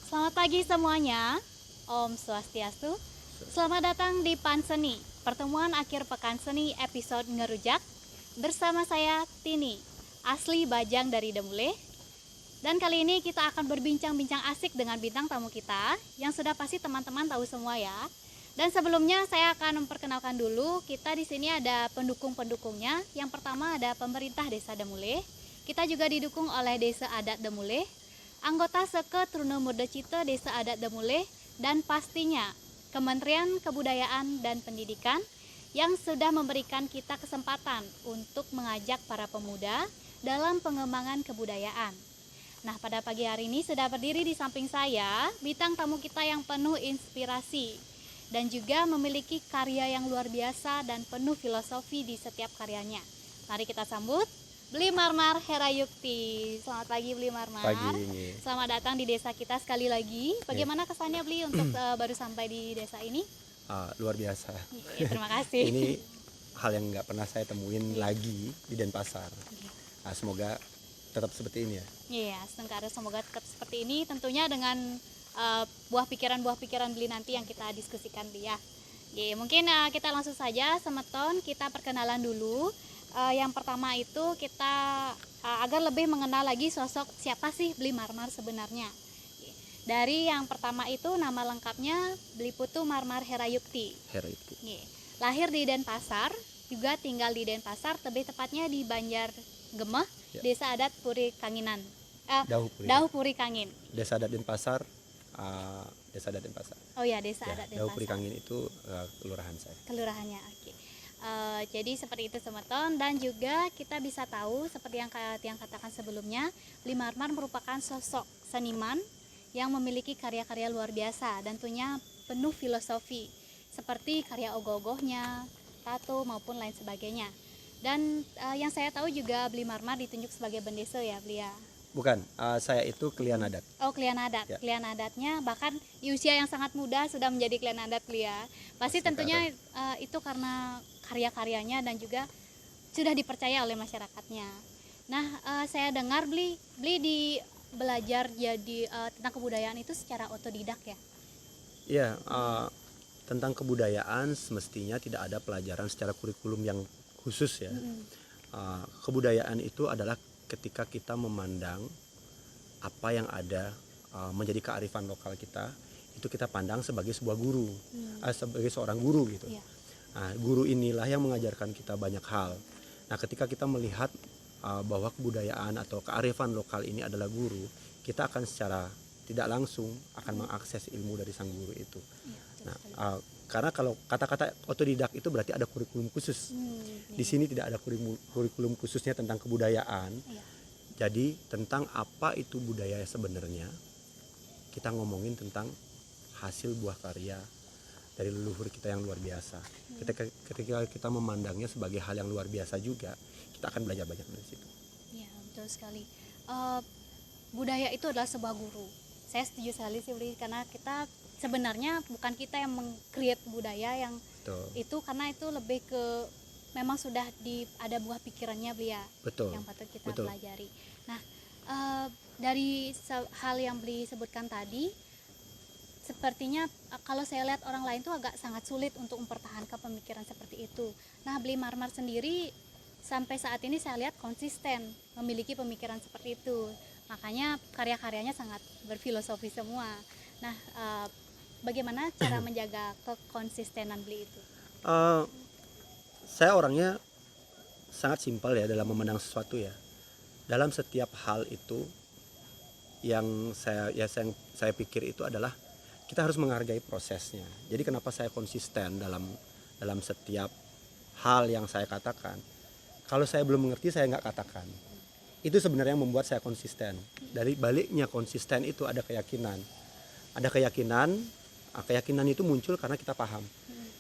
Selamat pagi semuanya. Om Swastiastu. Selamat datang di Panseni, pertemuan akhir pekan seni episode Ngerujak. Bersama saya Tini, asli Bajang dari Demule. Dan kali ini kita akan berbincang-bincang asik dengan bintang tamu kita yang sudah pasti teman-teman tahu semua ya. Dan sebelumnya saya akan memperkenalkan dulu, kita di sini ada pendukung-pendukungnya. Yang pertama ada pemerintah Desa Demule. Kita juga didukung oleh Desa Adat Demule, anggota Seke Truno Murdacita Desa Adat Demule, dan pastinya Kementerian Kebudayaan dan Pendidikan yang sudah memberikan kita kesempatan untuk mengajak para pemuda dalam pengembangan kebudayaan. Nah, pada pagi hari ini sudah berdiri di samping saya bintang tamu kita yang penuh inspirasi dan juga memiliki karya yang luar biasa dan penuh filosofi di setiap karyanya. Mari kita sambut Bli Marmar Herayukti. Selamat pagi Bli Marmar. Pagi. Selamat datang di desa kita sekali lagi. Bagaimana kesannya Bli untuk baru sampai di desa ini? Luar biasa. Terima kasih. Ini hal yang nggak pernah saya temuin lagi di Denpasar. Semoga tetap seperti ini ya. Iya, semoga tetap seperti ini. Tentunya dengan buah pikiran Bli nanti yang kita diskusikan Bli ya. Mungkin kita langsung saja semeton kita perkenalan dulu. Yang pertama itu kita agar lebih mengenal lagi sosok siapa sih Bli Marmar sebenarnya. Dari yang pertama itu nama lengkapnya Bli Putu Marmar Herayukti. Lahir di Denpasar, juga tinggal di Denpasar, lebih tepatnya di Banjar Gemeh, Desa Adat Puri Kanginan. Dauh Puri Kangin. Desa Adat Denpasar. Desa Adat Denpasar. Oh ya, Desa Adat Denpasar. Dauh Puri Kangin itu kelurahan saya. Kelurahannya, oke. Jadi seperti itu semeton, dan juga kita bisa tahu seperti yang katakan sebelumnya, Bli Marmar merupakan sosok seniman yang memiliki karya-karya luar biasa dan tentunya penuh filosofi seperti karya ogoh-ogohnya, tato maupun lain sebagainya. Dan yang saya tahu juga Bli Marmar ditunjuk sebagai bendesa ya Bli ya? Bukan, saya itu klien adat. Oh, klien adat. Ya. Klien adatnya bahkan di usia yang sangat muda sudah menjadi klien adat Bli ya. Pasti tentunya itu karena karya-karyanya dan juga sudah dipercaya oleh masyarakatnya. Nah, saya dengar Bli di belajar jadi tentang kebudayaan itu secara otodidak ya? Iya, tentang kebudayaan semestinya tidak ada pelajaran secara kurikulum yang khusus ya. Kebudayaan itu adalah ketika kita memandang apa yang ada menjadi kearifan lokal kita, itu kita pandang sebagai sebuah guru, sebagai seorang guru gitu. Yeah. Nah, guru inilah yang mengajarkan kita banyak hal. Nah, ketika kita melihat bahwa kebudayaan atau kearifan lokal ini adalah guru, kita akan secara tidak langsung akan mengakses ilmu dari sang guru itu. Yeah, nah, karena kalau kata-kata otodidak itu berarti ada kurikulum khusus. Di sini tidak ada kurikulum khususnya tentang kebudayaan. Yeah. Jadi tentang apa itu budaya sebenarnya, kita ngomongin tentang hasil buah karya dari leluhur kita yang luar biasa. Ketika kita memandangnya sebagai hal yang luar biasa juga, kita akan belajar banyak dari situ. Ya, betul sekali. Budaya itu adalah sebuah guru. Saya setuju sekali sih Bli, karena kita sebenarnya bukan kita yang meng-create budaya yang itu, karena itu lebih ke memang sudah ada buah pikirannya Bli ya. Betul. Yang patut kita pelajari. Nah, dari hal yang Bli sebutkan tadi, sepertinya kalau saya lihat orang lain tuh agak sangat sulit untuk mempertahankan pemikiran seperti itu. Nah, Bli Marmar sendiri sampai saat ini saya lihat konsisten memiliki pemikiran seperti itu. Makanya karya-karyanya sangat berfilosofi semua. Nah, bagaimana cara menjaga kekonsistenan Bli itu? Saya orangnya sangat simpel ya dalam memandang sesuatu ya. Dalam setiap hal itu yang saya pikir itu adalah kita harus menghargai prosesnya. Jadi kenapa saya konsisten dalam setiap hal yang saya katakan. Kalau saya belum mengerti, saya nggak katakan. Itu sebenarnya yang membuat saya konsisten. Dari baliknya konsisten itu ada keyakinan. Ada keyakinan itu muncul karena kita paham.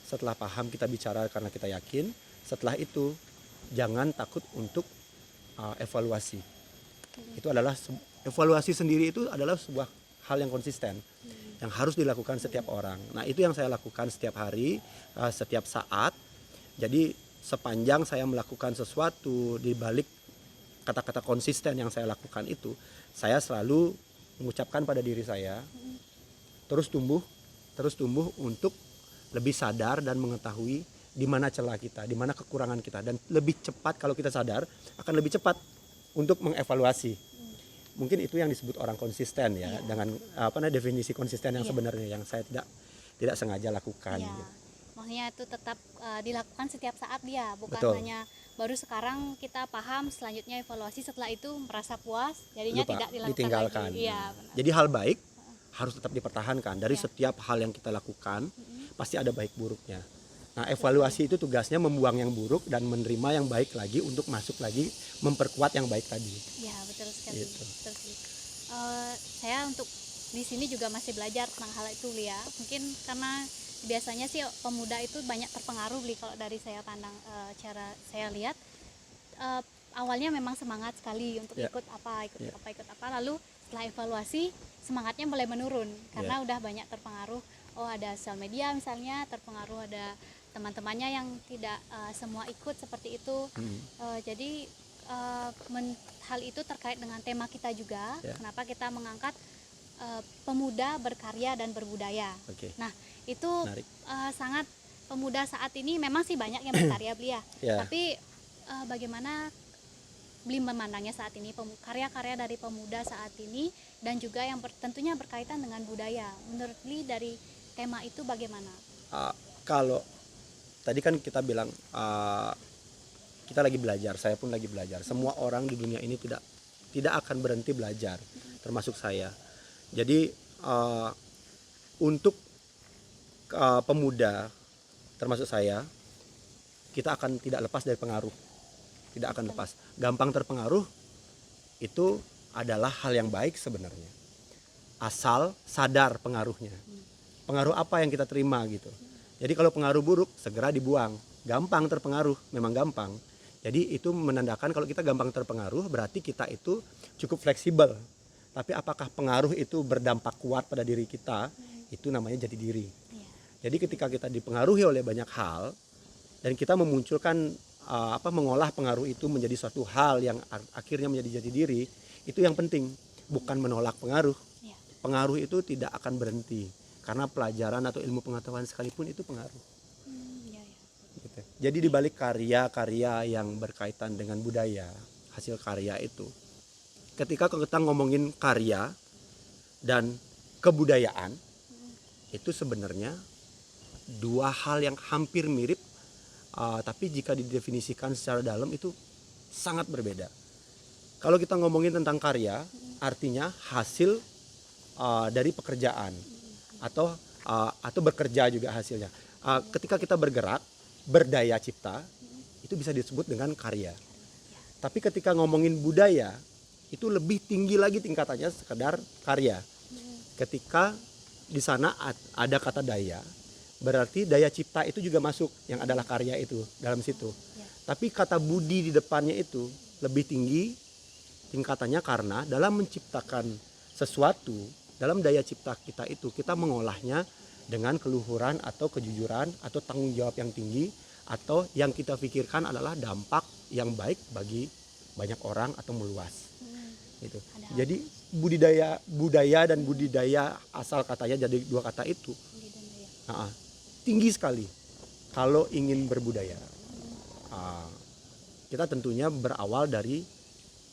Setelah paham kita bicara karena kita yakin. Setelah itu jangan takut untuk evaluasi. Itu adalah evaluasi sendiri, itu adalah sebuah hal yang konsisten yang harus dilakukan setiap orang. Nah, itu yang saya lakukan setiap hari, setiap saat. Jadi sepanjang saya melakukan sesuatu, di balik kata-kata konsisten yang saya lakukan itu, saya selalu mengucapkan pada diri saya, terus tumbuh untuk lebih sadar dan mengetahui di mana celah kita, di mana kekurangan kita, dan lebih cepat kalau kita sadar akan lebih cepat untuk mengevaluasi. Mungkin itu yang disebut orang konsisten ya, dengan definisi konsisten yang sebenarnya yang saya tidak sengaja lakukan. Iya. Gitu. Maksudnya itu tetap dilakukan setiap saat dia, bukan Betul. hanya baru sekarang kita paham, selanjutnya evaluasi, setelah itu merasa puas, jadinya Lupa, tidak dilakukan ditinggalkan. lagi. Iya, benar. Jadi hal baik harus tetap dipertahankan. Dari Ya. setiap hal yang kita lakukan pasti ada baik buruknya. Nah, evaluasi itu tugasnya membuang yang buruk dan menerima yang baik lagi untuk masuk lagi memperkuat yang baik tadi. Ya, betul sekali. Gitu. Betul sekali. Saya untuk di sini juga masih belajar tentang hal itu, Lia. Mungkin karena biasanya sih pemuda itu banyak terpengaruh, Li, kalau dari saya pandang, cara saya lihat, awalnya memang semangat sekali untuk Ya. ikut apa, lalu setelah evaluasi semangatnya mulai menurun karena udah banyak terpengaruh. Oh, ada sosial media misalnya, terpengaruh ada teman-temannya yang tidak semua ikut seperti itu. Jadi hal itu terkait dengan tema kita juga. Ya. Kenapa kita mengangkat pemuda berkarya dan berbudaya. Oke. Nah, itu Menarik. sangat pemuda saat ini memang sih banyak yang berkarya, Beli ya. Ya. Tapi bagaimana Beli memandangnya saat ini, karya-karya dari pemuda saat ini dan juga yang tentunya berkaitan dengan budaya. Menurut Beli dari tema itu bagaimana? Kalau tadi kan kita bilang kita lagi belajar, saya pun lagi belajar. Semua orang di dunia ini tidak akan berhenti belajar, termasuk saya. Jadi untuk pemuda termasuk saya, kita akan tidak lepas dari pengaruh, tidak akan lepas. Gampang terpengaruh itu adalah hal yang baik sebenarnya, asal sadar pengaruhnya. Pengaruh apa yang kita terima gitu. Jadi kalau pengaruh buruk segera dibuang. Gampang terpengaruh, memang gampang. Jadi itu menandakan kalau kita gampang terpengaruh berarti kita itu cukup fleksibel. Tapi apakah pengaruh itu berdampak kuat pada diri kita? Itu namanya jati diri. Jadi ketika kita dipengaruhi oleh banyak hal dan kita memunculkan mengolah pengaruh itu menjadi suatu hal yang akhirnya menjadi jati diri, itu yang penting, bukan menolak pengaruh. Pengaruh itu tidak akan berhenti karena pelajaran atau ilmu pengetahuan sekalipun itu pengaruh. Gitu. Jadi di balik karya-karya yang berkaitan dengan budaya, hasil karya itu, ketika kita ngomongin karya dan kebudayaan, itu sebenarnya dua hal yang hampir mirip, tapi jika didefinisikan secara dalam itu sangat berbeda. Kalau kita ngomongin tentang karya, artinya hasil dari pekerjaan atau bekerja juga hasilnya. Ketika kita bergerak, berdaya cipta, itu bisa disebut dengan karya. Tapi ketika ngomongin budaya, itu lebih tinggi lagi tingkatannya sekedar karya. Ketika di sana ada kata daya, berarti daya cipta itu juga masuk, yang adalah karya itu dalam situ. Tapi kata budi di depannya itu lebih tinggi tingkatannya karena dalam menciptakan sesuatu, dalam daya cipta kita itu kita mengolahnya dengan keluhuran atau kejujuran atau tanggung jawab yang tinggi, atau yang kita pikirkan adalah dampak yang baik bagi banyak orang atau meluas. Gitu. Jadi budaya dan budidaya, asal katanya jadi dua kata itu tinggi sekali. Kalau ingin berbudaya, kita tentunya berawal dari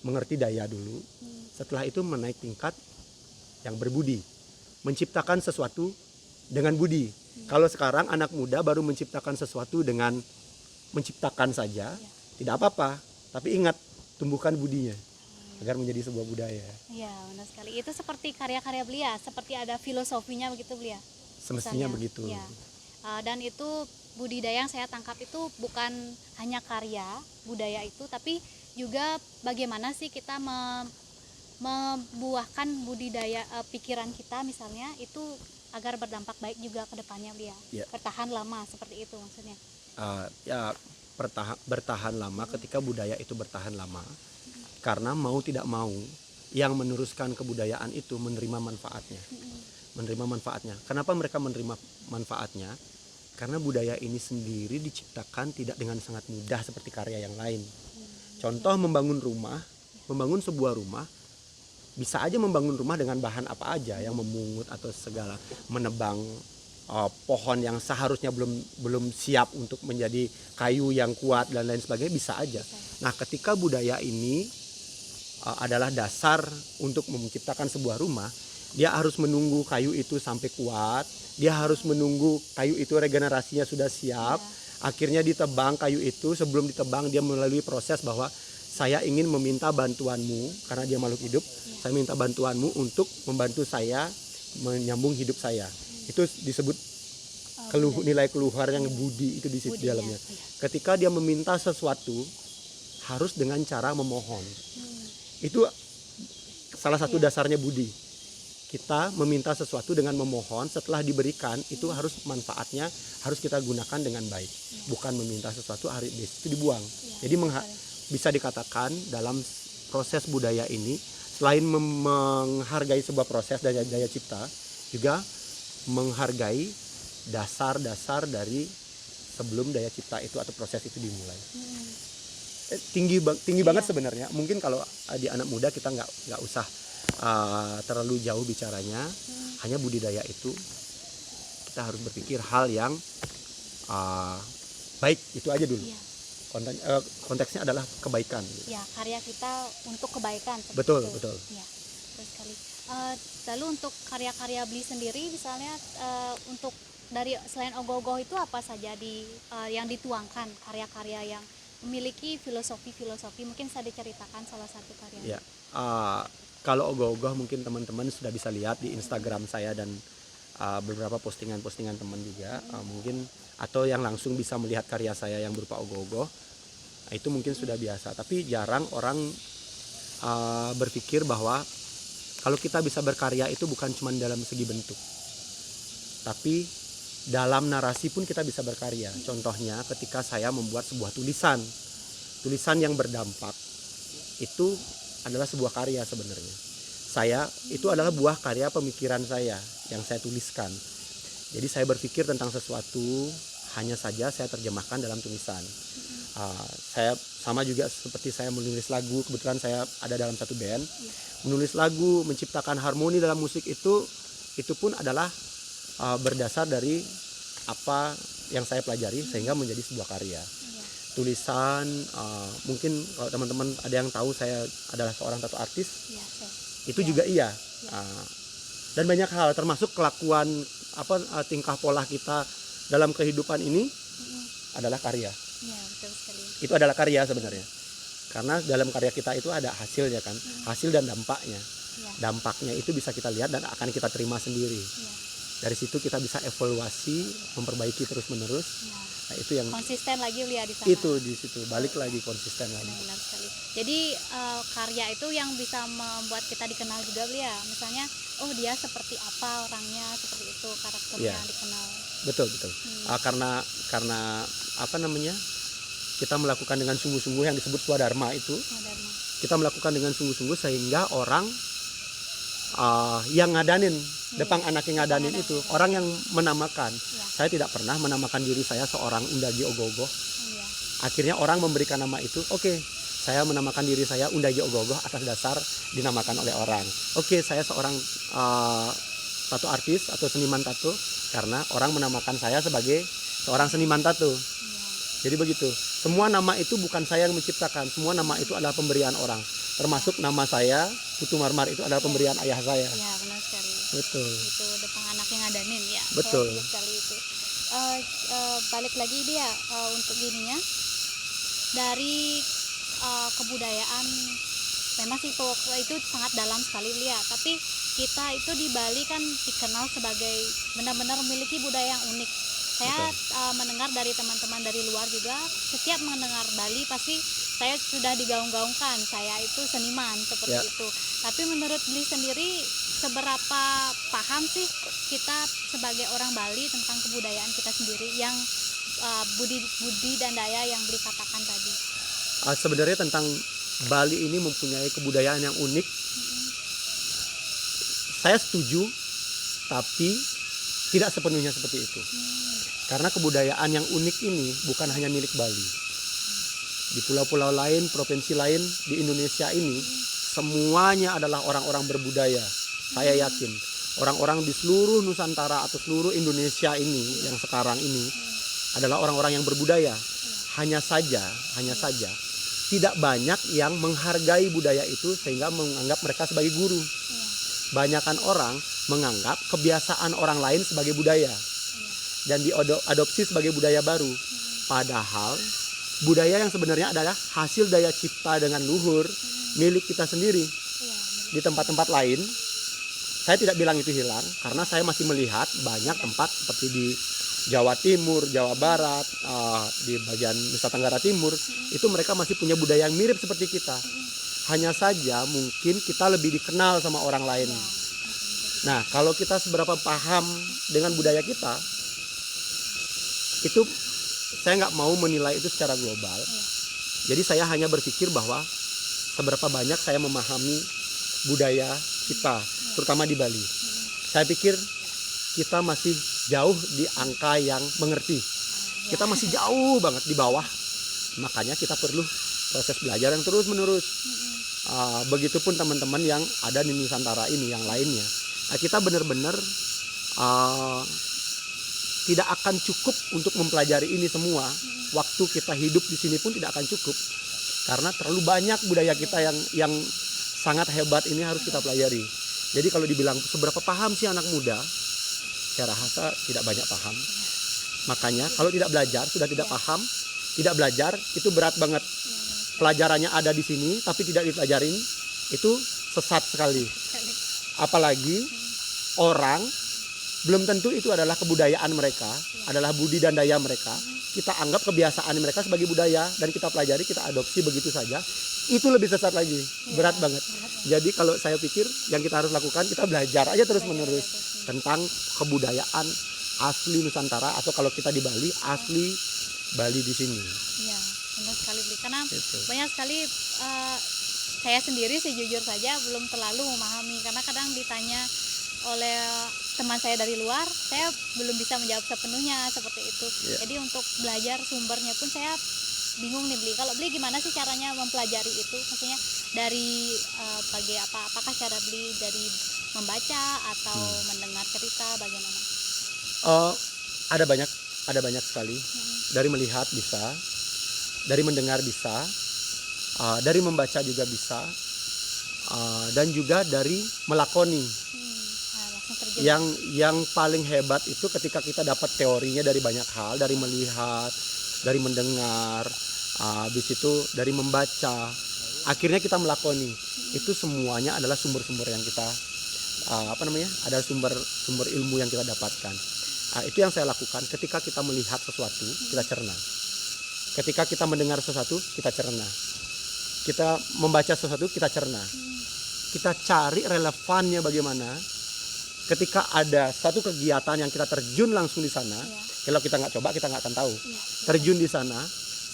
mengerti daya dulu. Setelah itu menaik tingkat yang berbudi, menciptakan sesuatu dengan budi. Kalau sekarang anak muda baru menciptakan sesuatu dengan menciptakan saja, tidak apa-apa. Tapi ingat, tumbuhkan budinya agar menjadi sebuah budaya. Iya, benar sekali. Itu seperti karya-karya Belia, seperti ada filosofinya begitu, Belia. Semestinya Misalnya, begitu. Ya. Dan itu budidaya yang saya tangkap itu bukan hanya karya budaya itu, tapi juga bagaimana sih kita membuahkan budidaya pikiran kita misalnya itu agar berdampak baik juga ke depannya, Belia. Bertahan lama seperti itu maksudnya. Bertahan lama ketika budaya itu bertahan lama. Karena mau tidak mau yang meneruskan kebudayaan itu menerima manfaatnya. Menerima manfaatnya. Kenapa mereka menerima manfaatnya? Karena budaya ini sendiri diciptakan tidak dengan sangat mudah seperti karya yang lain. Contoh membangun sebuah rumah bisa aja membangun rumah dengan bahan apa aja, yang memungut atau segala, menebang pohon yang seharusnya belum siap untuk menjadi kayu yang kuat dan lain sebagainya, bisa aja. Nah, ketika budaya ini adalah dasar untuk menciptakan sebuah rumah, dia harus menunggu kayu itu sampai kuat, dia harus menunggu kayu itu regenerasinya sudah siap, akhirnya ditebang kayu itu. Sebelum ditebang dia melalui proses bahwa saya ingin meminta bantuanmu, karena dia makhluk hidup, saya minta bantuanmu untuk membantu saya menyambung hidup saya. Itu disebut nilai keluar yang budi itu di situ di dalamnya. Ketika dia meminta sesuatu harus dengan cara memohon. Itu salah satu dasarnya budi. Kita meminta sesuatu dengan memohon, setelah diberikan itu harus manfaatnya harus kita gunakan dengan baik. Bukan meminta sesuatu hari itu dibuang. Jadi bisa dikatakan dalam proses budaya ini, selain menghargai sebuah proses daya cipta, juga menghargai dasar-dasar dari sebelum daya cipta itu atau proses itu dimulai. Tinggi banget sebenarnya. Mungkin kalau di anak muda kita nggak usah terlalu jauh bicaranya. Hanya budidaya itu kita harus berpikir hal yang baik, itu aja dulu. Konteksnya adalah kebaikan. Ya, karya kita untuk kebaikan. Betul. Ya, betul sekali. Lalu untuk karya-karya Bli sendiri, misalnya untuk dari selain ogoh-ogoh itu apa saja yang dituangkan, karya-karya yang memiliki filosofi, mungkin saya diceritakan salah satu karya. Ya, kalau ogoh-ogoh mungkin teman-teman sudah bisa lihat di Instagram saya dan beberapa postingan-postingan teman juga, mungkin, atau yang langsung bisa melihat karya saya yang berupa ogoh-ogoh, itu mungkin sudah biasa. Tapi jarang orang berpikir bahwa kalau kita bisa berkarya itu bukan cuma dalam segi bentuk, tapi dalam narasi pun kita bisa berkarya. Contohnya ketika saya membuat sebuah tulisan yang berdampak, itu adalah sebuah karya sebenarnya. Itu adalah buah karya pemikiran saya yang saya tuliskan. Jadi saya berpikir tentang sesuatu, hanya saja saya terjemahkan dalam tulisan. Saya sama juga seperti saya menulis lagu. Kebetulan saya ada dalam satu band. Menulis lagu, menciptakan harmoni dalam musik itu pun adalah berdasar dari apa yang saya pelajari sehingga menjadi sebuah karya. Tulisan, mungkin kalau teman-teman ada yang tahu saya adalah seorang tattoo artis, itu juga iya. Dan banyak hal, termasuk kelakuan tingkah pola kita dalam kehidupan ini adalah karya. Betul sekali. Itu adalah karya sebenarnya, karena dalam karya kita itu ada hasilnya kan, hasil dan dampaknya. Dampaknya itu bisa kita lihat dan akan kita terima sendiri. Dari situ kita bisa evaluasi, memperbaiki terus-menerus. Nah, itu yang konsisten lagi lihat di sana. Itu di situ balik lagi konsisten lagi. Benar sekali. Jadi karya itu yang bisa membuat kita dikenal juga, ya. Misalnya, oh dia seperti apa orangnya, seperti itu karakternya dikenal. Betul. Karena apa namanya? Kita melakukan dengan sungguh-sungguh yang disebut swadharma itu. Kita melakukan dengan sungguh-sungguh sehingga orang yang ngadanin, Depang anak yang ngadanin itu orang yang menamakan. Saya tidak pernah menamakan diri saya seorang Undagi Ogoh-ogoh. Akhirnya orang memberikan nama itu. Oke, saya menamakan diri saya Undagi Ogoh-ogoh atas dasar dinamakan oleh orang. Oke, saya seorang tattoo artis atau seniman tattoo karena orang menamakan saya sebagai seorang seniman tattoo. Jadi begitu. Semua nama itu bukan saya yang menciptakan. Semua nama itu adalah pemberian orang. Termasuk nama saya, Putu Marmar, itu adalah pemberian ayah saya. Iya, benar sekali. Betul. Itu Depang anak yang ngadanin ya. Betul. Sekali itu. Balik lagi dia untuk gininya. Dari kebudayaan, memang sih itu sangat dalam sekali lihat. Tapi kita itu di Bali kan dikenal sebagai benar-benar memiliki budaya yang unik. Saya mendengar dari teman-teman dari luar juga, setiap mendengar Bali pasti saya sudah digaung-gaungkan, saya itu seniman seperti itu. Tapi menurut Bli sendiri, seberapa paham sih kita sebagai orang Bali tentang kebudayaan kita sendiri yang budi dan daya yang Bli katakan tadi? Sebenarnya tentang Bali ini mempunyai kebudayaan yang unik. Saya setuju, tapi tidak sepenuhnya seperti itu. Karena kebudayaan yang unik ini bukan hanya milik Bali. Di pulau-pulau lain, provinsi lain di Indonesia ini semuanya adalah orang-orang berbudaya. Saya yakin orang-orang di seluruh Nusantara atau seluruh Indonesia ini yang sekarang ini adalah orang-orang yang berbudaya. Hanya saja tidak banyak yang menghargai budaya itu sehingga menganggap mereka sebagai guru. Banyakan orang menganggap kebiasaan orang lain sebagai budaya dan diadopsi sebagai budaya baru. Padahal budaya yang sebenarnya adalah hasil daya cipta dengan luhur milik kita sendiri. Di tempat-tempat lain saya tidak bilang itu hilang, karena saya masih melihat banyak tempat seperti di Jawa Timur, Jawa Barat, di bagian Nusa Tenggara Timur, itu mereka masih punya budaya yang mirip seperti kita. Hanya saja mungkin kita lebih dikenal sama orang lain. Nah, kalau kita seberapa paham dengan budaya kita, itu saya nggak mau menilai itu secara global. Jadi saya hanya berpikir bahwa seberapa banyak saya memahami budaya kita, terutama di Bali. Saya pikir kita masih jauh di angka yang mengerti. Kita masih jauh banget di bawah. Makanya kita perlu proses belajar yang terus-menerus. Begitupun teman-teman yang ada di Nusantara ini, yang lainnya. Nah, kita benar-benar tidak akan cukup untuk mempelajari ini semua. Waktu kita hidup di sini pun tidak akan cukup. Karena terlalu banyak budaya kita yang sangat hebat ini harus kita pelajari. Jadi kalau dibilang seberapa paham sih anak muda, saya rasa tidak banyak paham. Makanya kalau tidak belajar, sudah tidak paham, tidak belajar, itu berat banget. Pelajarannya ada di sini tapi tidak dipelajarin, itu sesat sekali. Apalagi orang belum tentu itu adalah kebudayaan mereka, adalah budi dan daya mereka. Kita anggap kebiasaan mereka sebagai budaya dan kita pelajari, kita adopsi begitu saja. Itu lebih sesat lagi, berat banget. Jadi kalau saya pikir yang kita harus lakukan, kita belajar aja terus-menerus tentang kebudayaan asli Nusantara, atau kalau kita di Bali, asli Bali di sini. Iya, benar sekali Bli. Karena banyak sekali saya sendiri sih jujur saja belum terlalu memahami, karena kadang ditanya oleh teman saya dari luar, saya belum bisa menjawab sepenuhnya seperti itu. Jadi untuk belajar sumbernya pun saya bingung nih Bli. Kalau Bli gimana sih caranya mempelajari itu? Maksudnya dari apakah cara Bli dari membaca atau mendengar cerita, bagaimana? Ada banyak sekali. Dari melihat bisa, dari mendengar bisa, dari membaca juga bisa, dan juga dari melakoni. Yang paling hebat itu ketika kita dapat teorinya dari banyak hal, dari melihat, dari mendengar, habis itu dari membaca, akhirnya kita melakoni. Itu semuanya adalah sumber-sumber yang kita adalah sumber ilmu yang kita dapatkan. Itu yang saya lakukan. Ketika kita melihat sesuatu, kita cerna. Ketika kita mendengar sesuatu, kita cerna. Kita membaca sesuatu, kita cerna. Kita cari relevannya bagaimana. Ketika ada satu kegiatan yang kita terjun langsung di sana, kalau kita nggak coba, kita nggak akan tahu. Terjun di sana,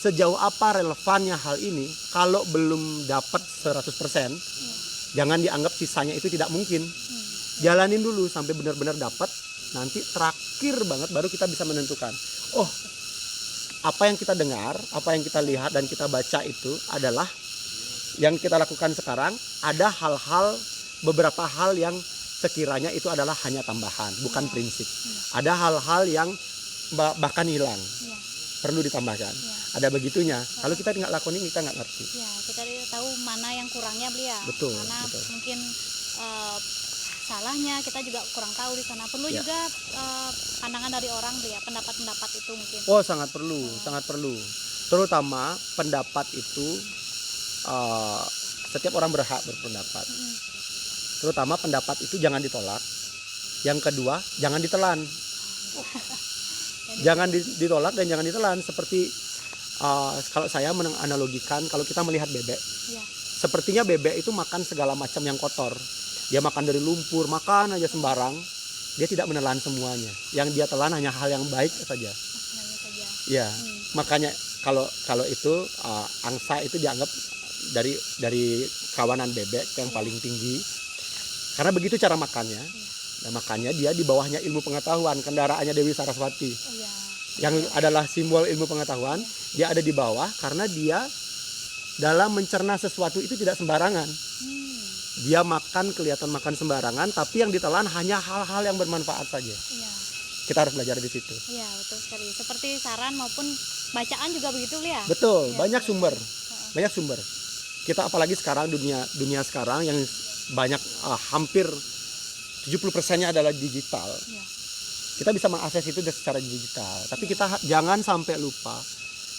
sejauh apa relevannya hal ini, kalau belum dapat 100%, jangan dianggap sisanya itu tidak mungkin. Jalanin dulu sampai benar-benar dapat, nanti terakhir banget baru kita bisa menentukan. Oh, apa yang kita dengar, apa yang kita lihat dan kita baca itu adalah yang kita lakukan sekarang. Ada beberapa hal yang sekiranya itu adalah hanya tambahan, bukan prinsip. Ada hal-hal yang bahkan hilang, perlu ditambahkan. Ada begitunya. Kalau kita nggak lakukan ini, kita nggak ngerti. Kita tahu mana yang kurangnya Beli ya. Betul. Mungkin salahnya kita juga kurang tahu di sana. Perlu juga pandangan dari orang Beli ya, pendapat-pendapat itu mungkin. Oh, sangat perlu, sangat perlu. Terutama pendapat itu setiap orang berhak berpendapat. Terutama pendapat itu jangan ditolak. Yang kedua, jangan ditelan. Jangan ditolak dan jangan ditelan. Seperti kalau saya menganalogikan, kalau kita melihat bebek, sepertinya bebek itu makan segala macam yang kotor. Dia makan dari lumpur, makan aja sembarang. Dia tidak menelan semuanya. Yang dia telan hanya hal yang baik saja. Ya, makanya kalau itu angsa itu dianggap dari kawanan bebek yang paling tinggi. Karena begitu cara makannya. Nah, makanya dia di bawahnya ilmu pengetahuan, kendaraannya Dewi Saraswati. Yang adalah simbol ilmu pengetahuan, dia ada di bawah karena dia dalam mencerna sesuatu itu tidak sembarangan. dia makan kelihatan makan sembarangan, tapi yang ditelan hanya hal-hal yang bermanfaat saja. Iya. Kita harus belajar di situ. Iya, betul sekali. Seperti saran maupun bacaan juga begitu ya. Betul, Iya. banyak sumber. Banyak sumber. Kita apalagi sekarang dunia sekarang yang banyak hampir 70%-nya adalah digital. Iya. Kita bisa mengakses itu secara digital. Tapi kita jangan sampai lupa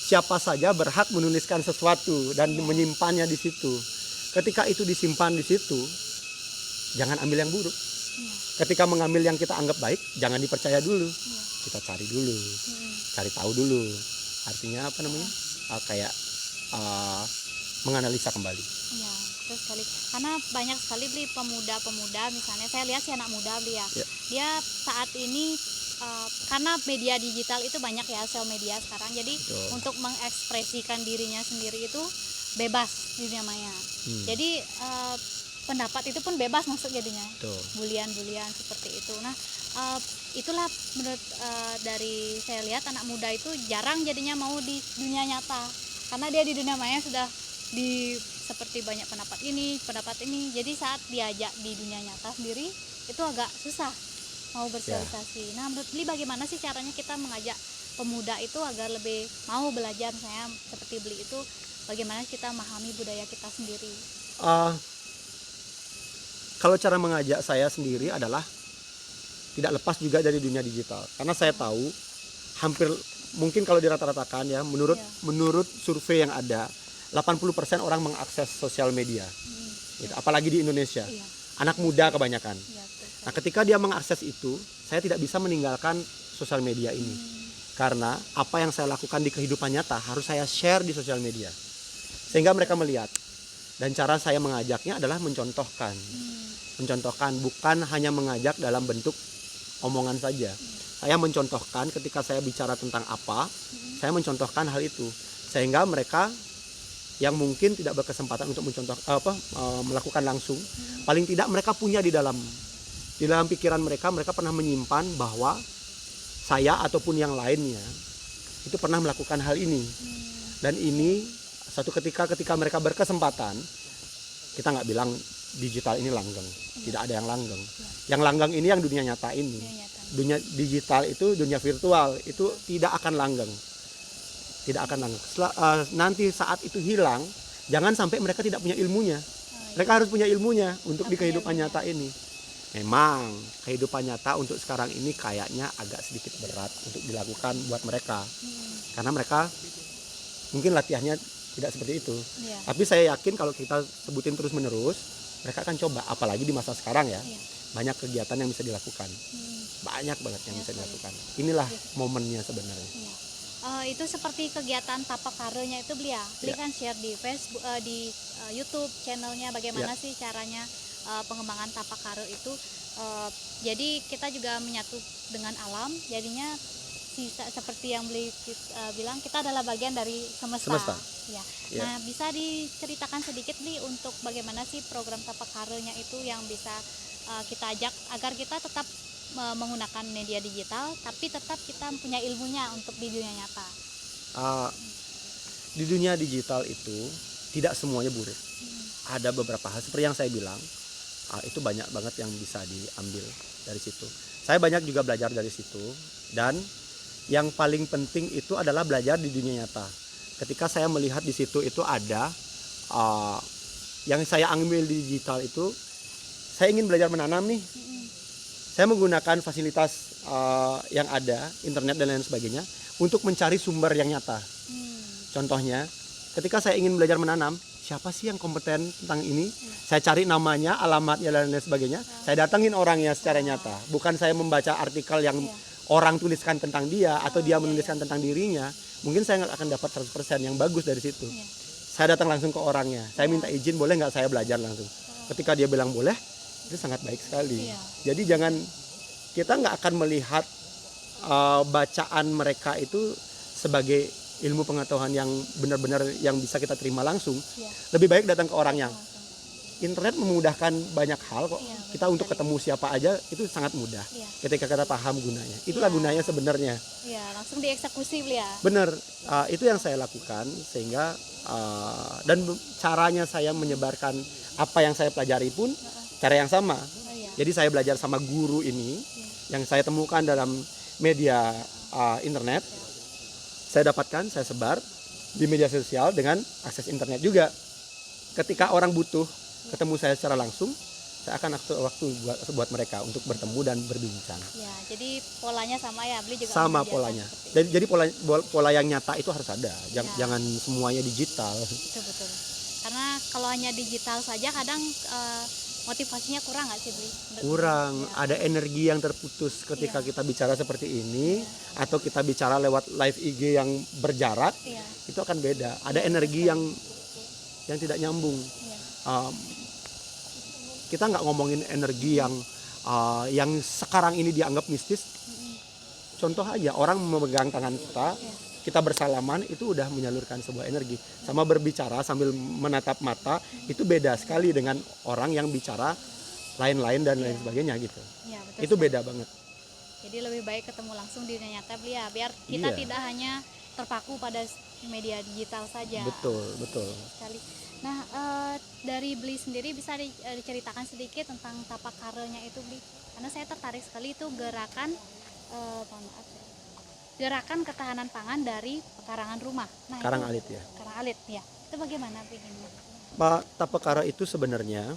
siapa saja berhak menuliskan sesuatu dan menyimpannya di situ. Ketika itu disimpan di situ, jangan ambil yang buruk. Iya. Ketika mengambil yang kita anggap baik, jangan dipercaya dulu. Iya. Kita cari dulu, Mm-mm. cari tahu dulu. Artinya apa namanya? Kayak menganalisa kembali. Iya, betul sekali. Karena banyak sekali beli pemuda-pemuda, misalnya saya lihat si anak muda beli ya. Ya. Dia saat ini karena media digital itu banyak ya, sosial media sekarang. Jadi Betul. untuk mengekspresikan dirinya sendiri itu bebas di dunia maya. Jadi pendapat itu pun bebas masuk jadinya. Betul. Bulian-bulian seperti itu. Nah, itulah menurut dari saya lihat anak muda itu jarang jadinya mau di dunia nyata. Karena dia di dunia maya sudah seperti banyak pendapat ini. Jadi saat diajak di dunia nyata sendiri itu agak susah mau bersosialisasi. Nah, menurut Beli bagaimana sih caranya kita mengajak pemuda itu agar lebih mau belajar, misalnya seperti Beli itu bagaimana kita memahami budaya kita sendiri? Kalau cara mengajak saya sendiri adalah tidak lepas juga dari dunia digital. Karena saya tahu hampir mungkin kalau dirata-ratakan ya, menurut survei yang ada 80% orang mengakses sosial media. Gitu. Apalagi di Indonesia. Iya. Anak muda kebanyakan. Iya, betul. Nah, ketika dia mengakses itu, saya tidak bisa meninggalkan sosial media ini. Karena apa yang saya lakukan di kehidupan nyata harus saya share di sosial media. Sehingga mereka melihat. Dan cara saya mengajaknya adalah mencontohkan. Mencontohkan, bukan hanya mengajak dalam bentuk omongan saja. Saya mencontohkan ketika saya bicara tentang apa, saya mencontohkan hal itu. Sehingga mereka yang mungkin tidak berkesempatan untuk melakukan langsung, paling tidak mereka punya di dalam pikiran mereka pernah menyimpan bahwa saya ataupun yang lainnya itu pernah melakukan hal ini. Dan ini satu ketika mereka berkesempatan, kita nggak bilang digital ini langgeng, tidak ada yang langgeng. Yang langgeng ini yang dunia nyata ini. Dunia digital itu, dunia virtual itu tidak akan langgeng. Tidak akan langgeng. Nanti saat itu hilang, jangan sampai mereka tidak punya ilmunya. Mereka harus punya ilmunya untuk di kehidupan nyata ini. Memang kehidupan nyata untuk sekarang ini kayaknya agak sedikit berat untuk dilakukan buat mereka. Karena mereka mungkin latihannya tidak seperti itu. Tapi saya yakin kalau kita sebutin terus menerus, mereka akan coba. Apalagi di masa sekarang ya, banyak kegiatan yang bisa dilakukan. Banyak banget yang bisa dilakukan. Inilah momennya sebenarnya. Itu seperti kegiatan tapak karonya itu Beli ya. Beli kan share di Facebook, di YouTube channelnya bagaimana sih caranya pengembangan tapak karo itu. Jadi kita juga menyatu dengan alam. Jadinya seperti yang Beli bilang, kita adalah bagian dari semesta. Ya. Nah, bisa diceritakan sedikit Beli untuk bagaimana sih program tapak karonya itu yang bisa kita ajak agar kita tetap menggunakan media digital, tapi tetap kita punya ilmunya untuk di dunia nyata. Di dunia digital itu tidak semuanya buruk. Ada beberapa hal seperti yang saya bilang, itu banyak banget yang bisa diambil dari situ. Saya banyak juga belajar dari situ, dan yang paling penting itu adalah belajar di dunia nyata. Ketika saya melihat di situ itu ada yang saya ambil di digital itu, saya ingin belajar menanam nih. Saya menggunakan fasilitas yang ada, internet dan lain sebagainya, untuk mencari sumber yang nyata. Contohnya, ketika saya ingin belajar menanam, siapa sih yang kompeten tentang ini? Saya cari namanya, alamatnya dan lain sebagainya. Saya datangin orangnya secara nyata. Bukan saya membaca artikel yang orang tuliskan tentang dia atau dia menuliskan tentang dirinya. Mungkin saya nggak akan dapat 100% yang bagus dari situ. Saya datang langsung ke orangnya. Saya minta izin, boleh nggak saya belajar langsung? Ketika dia bilang boleh, itu sangat baik sekali. Jadi kita nggak akan melihat bacaan mereka itu sebagai ilmu pengetahuan yang benar-benar yang bisa kita terima langsung. Lebih baik datang ke orangnya. internet memudahkan banyak hal kok. Iya, Kita betul untuk sekali. ketemu siapa aja itu sangat mudah. Iya. Ketika kita paham gunanya. Itulah Iya. gunanya sebenarnya. Iya, langsung dieksekusi beli ya. Bener, itu yang saya lakukan sehingga dan caranya saya menyebarkan apa yang saya pelajari pun cara yang sama. Oh iya. Jadi saya belajar sama guru ini yang saya temukan dalam media internet. Saya dapatkan, saya sebar di media sosial dengan akses internet juga. Ketika orang butuh ketemu saya secara langsung, saya akan waktu buat mereka untuk bertemu dan berbincang. Ya, jadi polanya sama ya, beli juga Sama menyediakan polanya. seperti itu. Jadi pola yang nyata itu harus ada. Jangan semuanya digital. Betul. Karena kalau hanya digital saja kadang motivasinya kurang nggak sih beli? Kurang, Ya. ada energi yang terputus ketika Iya. kita bicara seperti ini atau kita bicara lewat live IG yang berjarak, Iya. itu akan beda. Ada energi yang tidak nyambung. Iya. Kita nggak ngomongin energi yang sekarang ini dianggap mistis. Contoh aja, orang memegang tangan kita bersalaman, itu udah menyalurkan sebuah energi. Sama berbicara sambil menatap mata, itu beda sekali dengan orang yang bicara lain-lain dan lain sebagainya gitu. Iya, betul Itu sekali. beda banget. Jadi lebih baik ketemu langsung di dunia nyata beli ya, biar kita Iya. tidak hanya terpaku pada media digital saja. Betul. Sekali. Nah, dari beli sendiri bisa diceritakan sedikit tentang tapak karenya itu beli, karena saya tertarik sekali itu gerakan gerakan ketahanan pangan dari pekarangan rumah. Nah, Karang itu, alit ya. Karang alit ya. Itu bagaimana bikinnya? Pak Tapekara itu sebenarnya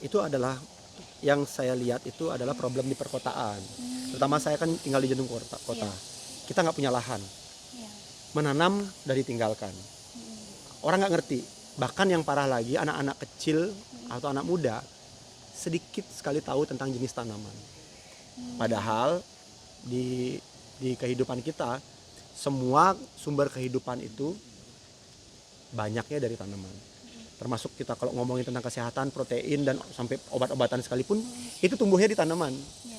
itu adalah yang saya lihat itu adalah problem di perkotaan. Terutama saya kan tinggal di Jedung kota. Iya. Kita nggak punya lahan. Iya. Menanam dari tinggalkan. Orang nggak ngerti. Bahkan yang parah lagi, anak-anak kecil atau anak muda sedikit sekali tahu tentang jenis tanaman. Padahal di kehidupan kita, semua sumber kehidupan itu banyaknya dari tanaman. Termasuk kita kalau ngomongin tentang kesehatan, protein dan sampai obat-obatan sekalipun itu tumbuhnya di tanaman.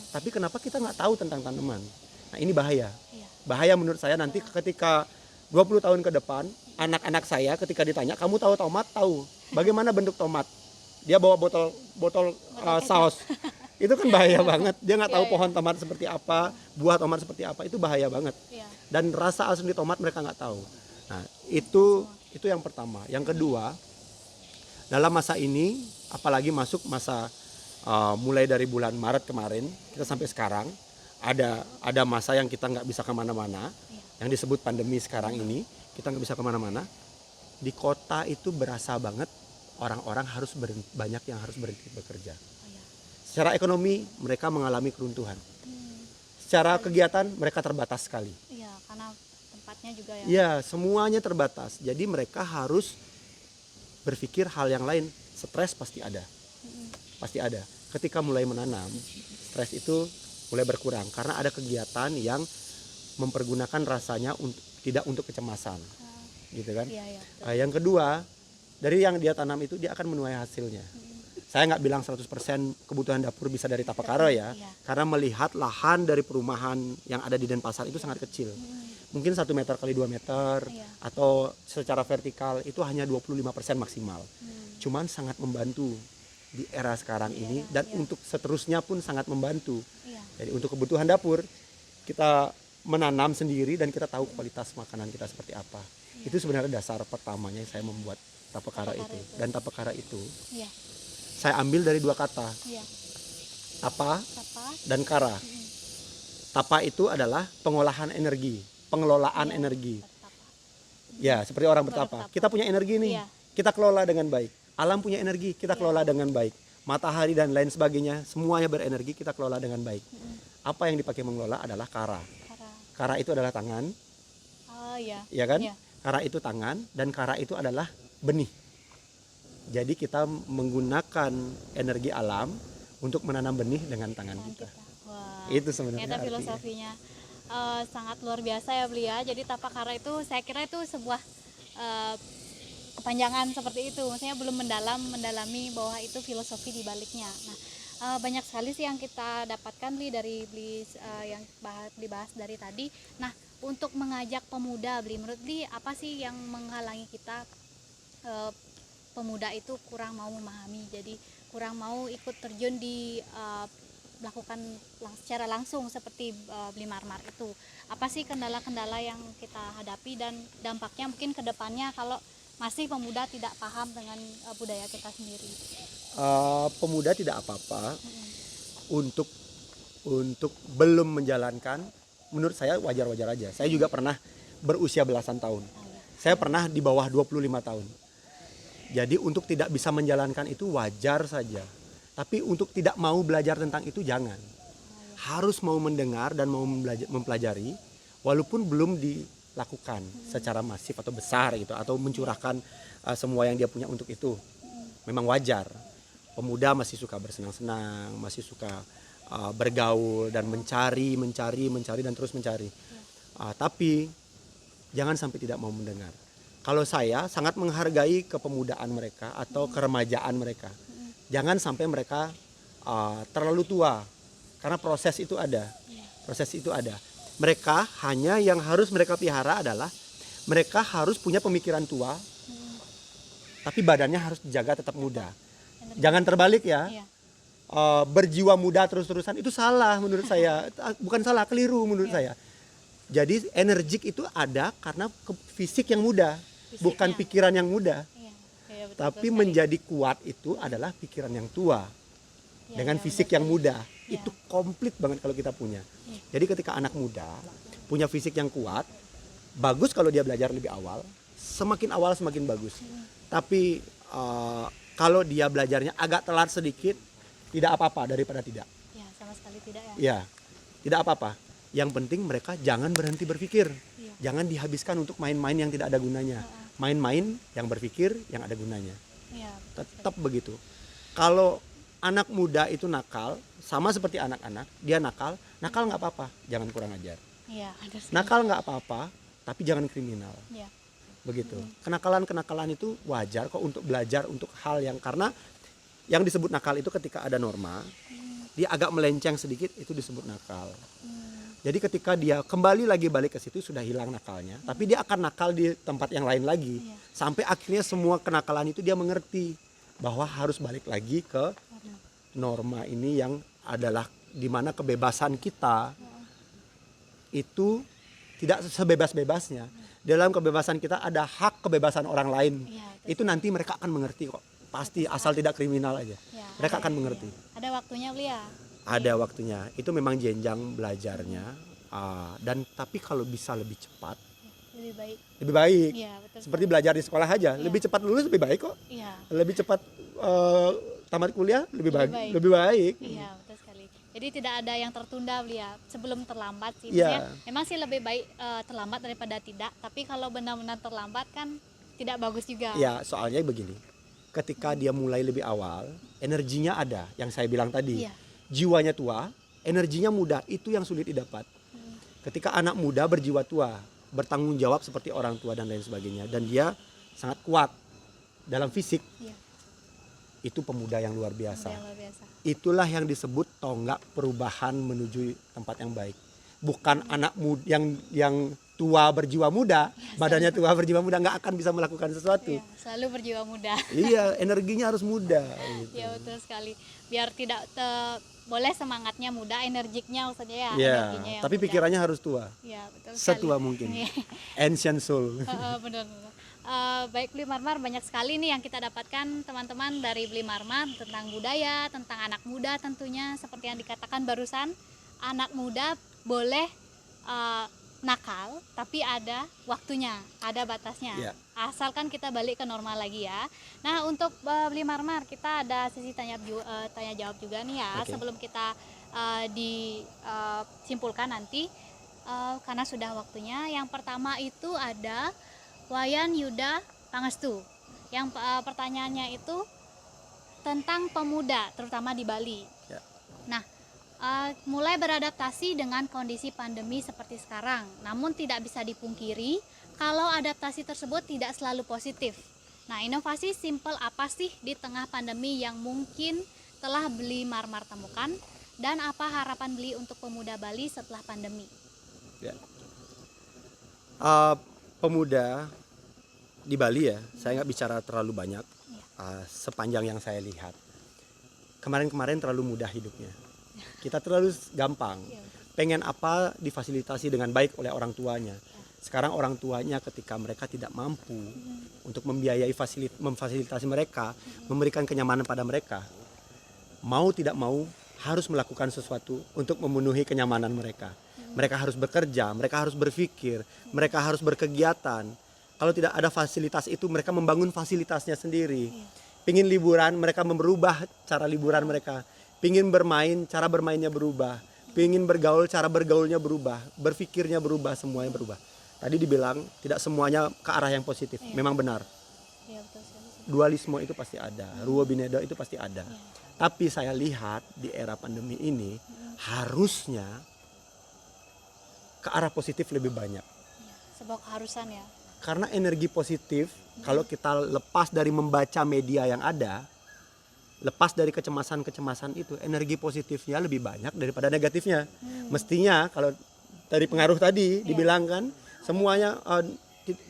Tapi kenapa kita nggak tahu tentang tanaman? Nah, ini bahaya. Iya. Bahaya menurut saya nanti ketika 20 tahun ke depan, anak-anak saya ketika ditanya, kamu tahu tomat? Tahu. Bagaimana bentuk tomat? Dia bawa botol saus. Itu kan bahaya banget. Dia nggak tahu pohon tomat seperti apa, buah tomat seperti apa. Itu bahaya banget. Iya. Dan rasa asli tomat mereka nggak tahu. Nah, itu yang pertama. Yang kedua, dalam masa ini, apalagi masuk masa mulai dari bulan Maret kemarin, kita sampai sekarang, ada masa yang kita nggak bisa kemana-mana, yang disebut pandemi sekarang ini, kita nggak bisa kemana-mana. Di kota itu berasa banget orang-orang banyak yang harus berhenti bekerja. Secara ekonomi mereka mengalami keruntuhan. Secara kegiatan mereka terbatas sekali. Iya, karena tempatnya juga ya. Iya, semuanya terbatas. Jadi mereka harus berpikir hal yang lain. Stres pasti ada. Pasti ada. Ketika mulai menanam, stres itu mulai berkurang karena ada kegiatan yang mempergunakan rasanya tidak untuk kecemasan. Gitu kan? Iya, Yang kedua, dari yang dia tanam itu dia akan menuai hasilnya. Saya nggak bilang 100% kebutuhan dapur bisa dari Tapekara ya, karena melihat lahan dari perumahan yang ada di Denpasar itu sangat kecil. Mungkin 1 meter kali 2 meter atau secara vertikal itu hanya 25% maksimal. Cuman sangat membantu di era sekarang ini dan untuk seterusnya pun sangat membantu. Jadi untuk kebutuhan dapur kita menanam sendiri dan kita tahu kualitas makanan kita seperti apa. Itu sebenarnya dasar pertamanya saya membuat Tapekara itu. Dan Tapekara itu saya ambil dari 2 kata. Tapa dan kara. Tapa itu adalah pengolahan energi, pengelolaan energi. Ya, seperti orang bertapa. Kita punya energi nih, kita kelola dengan baik. Alam punya energi, kita kelola dengan baik. Matahari dan lain sebagainya, semuanya berenergi, kita kelola dengan baik. Apa yang dipakai mengelola adalah kara. Kara itu adalah tangan. Ya kan? Kara itu tangan dan kara itu adalah benih. Jadi kita menggunakan energi alam untuk menanam benih dengan tangan kita. Wah, Itu sebenarnya ternyata filosofinya sangat luar biasa ya beli ya. Jadi Tapekara itu saya kira itu sebuah kepanjangan seperti itu. Maksudnya belum mendalami bahwa itu filosofi di baliknya. Nah, banyak sekali sih yang kita dapatkan dari yang dibahas dari tadi. Nah, untuk mengajak pemuda menurut Bli apa sih yang menghalangi kita pemuda itu kurang mau memahami, jadi kurang mau ikut terjun di melakukan secara langsung seperti Beli Marmar itu. Apa sih kendala-kendala yang kita hadapi dan dampaknya mungkin ke depannya kalau masih pemuda tidak paham dengan budaya kita sendiri? Pemuda tidak apa-apa untuk belum menjalankan, menurut saya wajar-wajar aja. Saya juga pernah berusia belasan tahun. Saya pernah di bawah 25 tahun. Jadi untuk tidak bisa menjalankan itu wajar saja. Tapi untuk tidak mau belajar tentang itu jangan. Harus mau mendengar dan mau mempelajari walaupun belum dilakukan secara masif atau besar gitu, atau mencurahkan semua yang dia punya untuk itu. Memang wajar. Pemuda masih suka bersenang-senang, masih suka bergaul dan mencari dan terus mencari. Tapi jangan sampai tidak mau mendengar. Kalau saya sangat menghargai kepemudaan mereka atau keremajaan mereka. Jangan sampai mereka terlalu tua, karena proses itu ada. Mereka hanya yang harus mereka pelihara adalah mereka harus punya pemikiran tua, tapi badannya harus dijaga tetap muda. Jangan terbalik ya. Berjiwa muda terus-terusan itu salah menurut saya. Bukan salah, keliru menurut saya. Jadi energik itu ada karena fisik yang muda, bukan pikiran yang muda. Tapi menjadi kuat itu adalah pikiran yang tua dengan fisik yang muda. Itu komplit banget kalau kita punya. Jadi ketika anak muda punya fisik yang kuat, bagus kalau dia belajar lebih awal. Semakin awal semakin bagus. Tapi kalau dia belajarnya agak telat sedikit, tidak apa-apa daripada tidak. Ya, sama sekali tidak ya. Ya, tidak apa-apa. Yang penting mereka jangan berhenti berpikir. Jangan dihabiskan untuk main-main yang tidak ada gunanya. Main-main yang berpikir yang ada gunanya. Tetap begitu. Kalau anak muda itu nakal, sama seperti anak-anak, dia nakal nggak apa-apa, jangan kurang ajar. Nakal nggak apa-apa, tapi jangan kriminal. Begitu. Kenakalan itu wajar kok untuk belajar untuk hal yang, karena yang disebut nakal itu ketika ada norma, dia agak melenceng sedikit, itu disebut nakal. Jadi ketika dia kembali lagi balik ke situ sudah hilang nakalnya, tapi dia akan nakal di tempat yang lain lagi. Sampai akhirnya semua kenakalan itu dia mengerti bahwa harus balik lagi ke norma ini yang adalah dimana kebebasan kita itu tidak sebebas-bebasnya. Dalam kebebasan kita ada hak kebebasan orang lain. Itu nanti mereka akan mengerti kok. Pasti asal tidak kriminal aja. Mereka akan mengerti. Ada waktunya beli ya? Ada waktunya. Itu memang jenjang belajarnya. Dan tapi kalau bisa lebih cepat, lebih baik. Seperti belajar di sekolah aja, lebih cepat lulus lebih baik kok. Lebih cepat tamat kuliah lebih baik. Iya, betul sekali. Jadi tidak ada yang tertunda beli ya, sebelum terlambat sih. Memang sih lebih baik terlambat daripada tidak. Tapi kalau benar-benar terlambat kan tidak bagus juga. Ya, soalnya begini. Ketika dia mulai lebih awal, energinya ada, yang saya bilang tadi. Jiwanya tua, energinya muda, itu yang sulit didapat. Ketika anak muda berjiwa tua, bertanggung jawab seperti orang tua dan lain sebagainya, dan dia sangat kuat dalam fisik, itu pemuda yang luar biasa. Itulah yang disebut tonggak perubahan menuju tempat yang baik. Bukan anak muda yang tua berjiwa muda, badannya tua berjiwa muda nggak akan bisa melakukan sesuatu. Selalu berjiwa muda. Iya, energinya harus muda. Gitu. Ya betul sekali. Biar tidak boleh semangatnya muda, energiknya maksudnya ya. Energinya yang tapi muda. Pikirannya harus tua. Ya betul sekali. Setua mungkin. Ancient soul. Benar. Baik Beli Marmar, banyak sekali nih yang kita dapatkan teman-teman dari Beli Marmar tentang budaya, tentang anak muda tentunya. Seperti yang dikatakan barusan, anak muda boleh nakal, tapi ada waktunya, ada batasnya. Asalkan kita balik ke normal lagi ya. Nah, untuk Beli Marmar, kita ada sesi tanya jawab juga nih ya. Sebelum kita disimpulkan nanti, karena sudah waktunya. Yang pertama itu ada Wayan Yuda Pangestu. Yang pertanyaannya itu tentang pemuda, terutama di Bali. Nah, mulai beradaptasi dengan kondisi pandemi seperti sekarang. Namun tidak bisa dipungkiri kalau adaptasi tersebut tidak selalu positif. Nah, inovasi simpel apa sih di tengah pandemi yang mungkin telah Beli Marmar temukan, dan apa harapan Beli untuk pemuda Bali setelah pandemi? Pemuda di Bali ya, saya nggak bicara terlalu banyak. sepanjang yang saya lihat, kemarin-kemarin terlalu mudah hidupnya. Kita terlalu gampang. Pengen apa difasilitasi dengan baik oleh orang tuanya. Sekarang orang tuanya ketika mereka tidak mampu untuk membiayai memfasilitasi mereka, memberikan kenyamanan pada mereka, mau tidak mau harus melakukan sesuatu untuk memenuhi kenyamanan mereka. Mereka harus bekerja, mereka harus berpikir, mereka harus berkegiatan. Kalau tidak ada fasilitas itu, mereka membangun fasilitasnya sendiri. Pingin liburan, mereka merubah cara liburan mereka. Pingin bermain, cara bermainnya berubah. Pingin bergaul, cara bergaulnya berubah. Berpikirnya berubah, semuanya berubah. Tadi dibilang tidak semuanya ke arah yang positif. Memang benar. Dualisme itu pasti ada, ruo binedo itu pasti ada. Tapi saya lihat di era pandemi ini harusnya ke arah positif lebih banyak. Sebuah keharusan ya. Karena energi positif kalau kita lepas dari membaca media yang ada, lepas dari kecemasan-kecemasan itu, energi positifnya lebih banyak daripada negatifnya. Mestinya kalau dari pengaruh tadi dibilang kan semuanya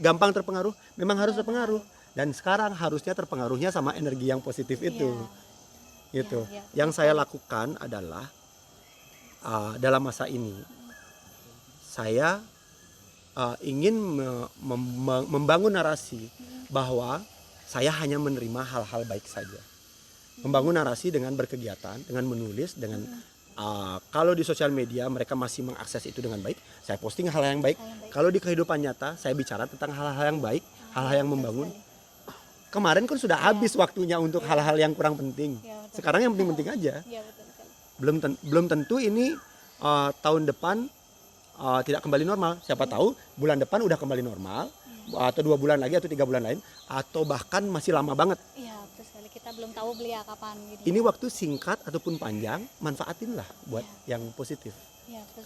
gampang terpengaruh, memang harus terpengaruh. Dan sekarang harusnya terpengaruhnya sama energi yang positif itu. Gitu. Yang saya lakukan adalah dalam masa ini saya ingin membangun narasi bahwa saya hanya menerima hal-hal baik saja. Membangun narasi dengan berkegiatan, dengan menulis, dengan kalau di sosial media mereka masih mengakses itu dengan baik, saya posting hal-hal yang baik. Kalau di kehidupan nyata saya bicara tentang hal-hal yang baik, hal-hal yang membangun. Kemarin kan sudah habis waktunya untuk hal-hal yang kurang penting. Sekarang yang penting-penting aja. Belum tentu ini tahun depan tidak kembali normal. Siapa tahu bulan depan udah kembali normal, atau 2 bulan lagi atau 3 bulan lain, atau bahkan masih lama banget. Iya, betul sekali. Kita belum tahu belia kapan gitu. Ini waktu singkat ataupun panjang, manfaatinlah buat yang positif.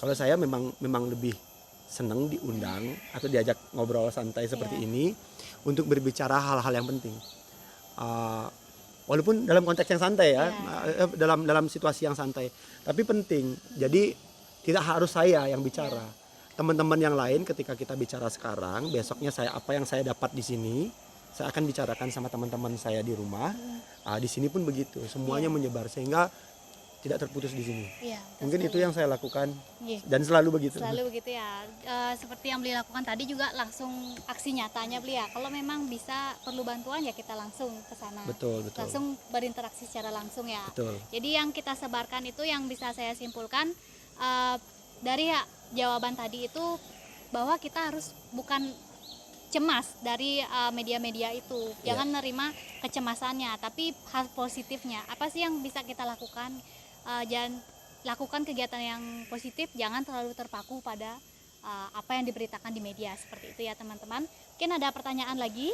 Kalau saya memang lebih senang diundang atau diajak ngobrol santai seperti ini untuk berbicara hal-hal yang penting. Walaupun dalam konteks yang santai ya, dalam situasi yang santai, tapi penting. Jadi tidak harus saya yang bicara. Teman-teman yang lain ketika kita bicara sekarang, besoknya apa yang saya dapat di sini, saya akan bicarakan sama teman-teman saya di rumah. Di sini pun begitu, semuanya menyebar sehingga tidak terputus di sini. Mungkin itu yang saya lakukan dan selalu begitu. Selalu begitu ya. Seperti yang beliau lakukan tadi juga langsung aksi nyatanya beliau. Kalau memang bisa perlu bantuan ya kita langsung ke sana. Betul. Langsung berinteraksi secara langsung ya. Betul. Jadi yang kita sebarkan itu yang bisa saya simpulkan dari jawaban tadi itu bahwa kita harus bukan cemas dari media-media itu. Jangan nerima kecemasannya, tapi hal positifnya. Apa sih yang bisa kita lakukan? Jangan lakukan kegiatan yang positif, jangan terlalu terpaku pada apa yang diberitakan di media. Seperti itu ya teman-teman. Mungkin ada pertanyaan lagi?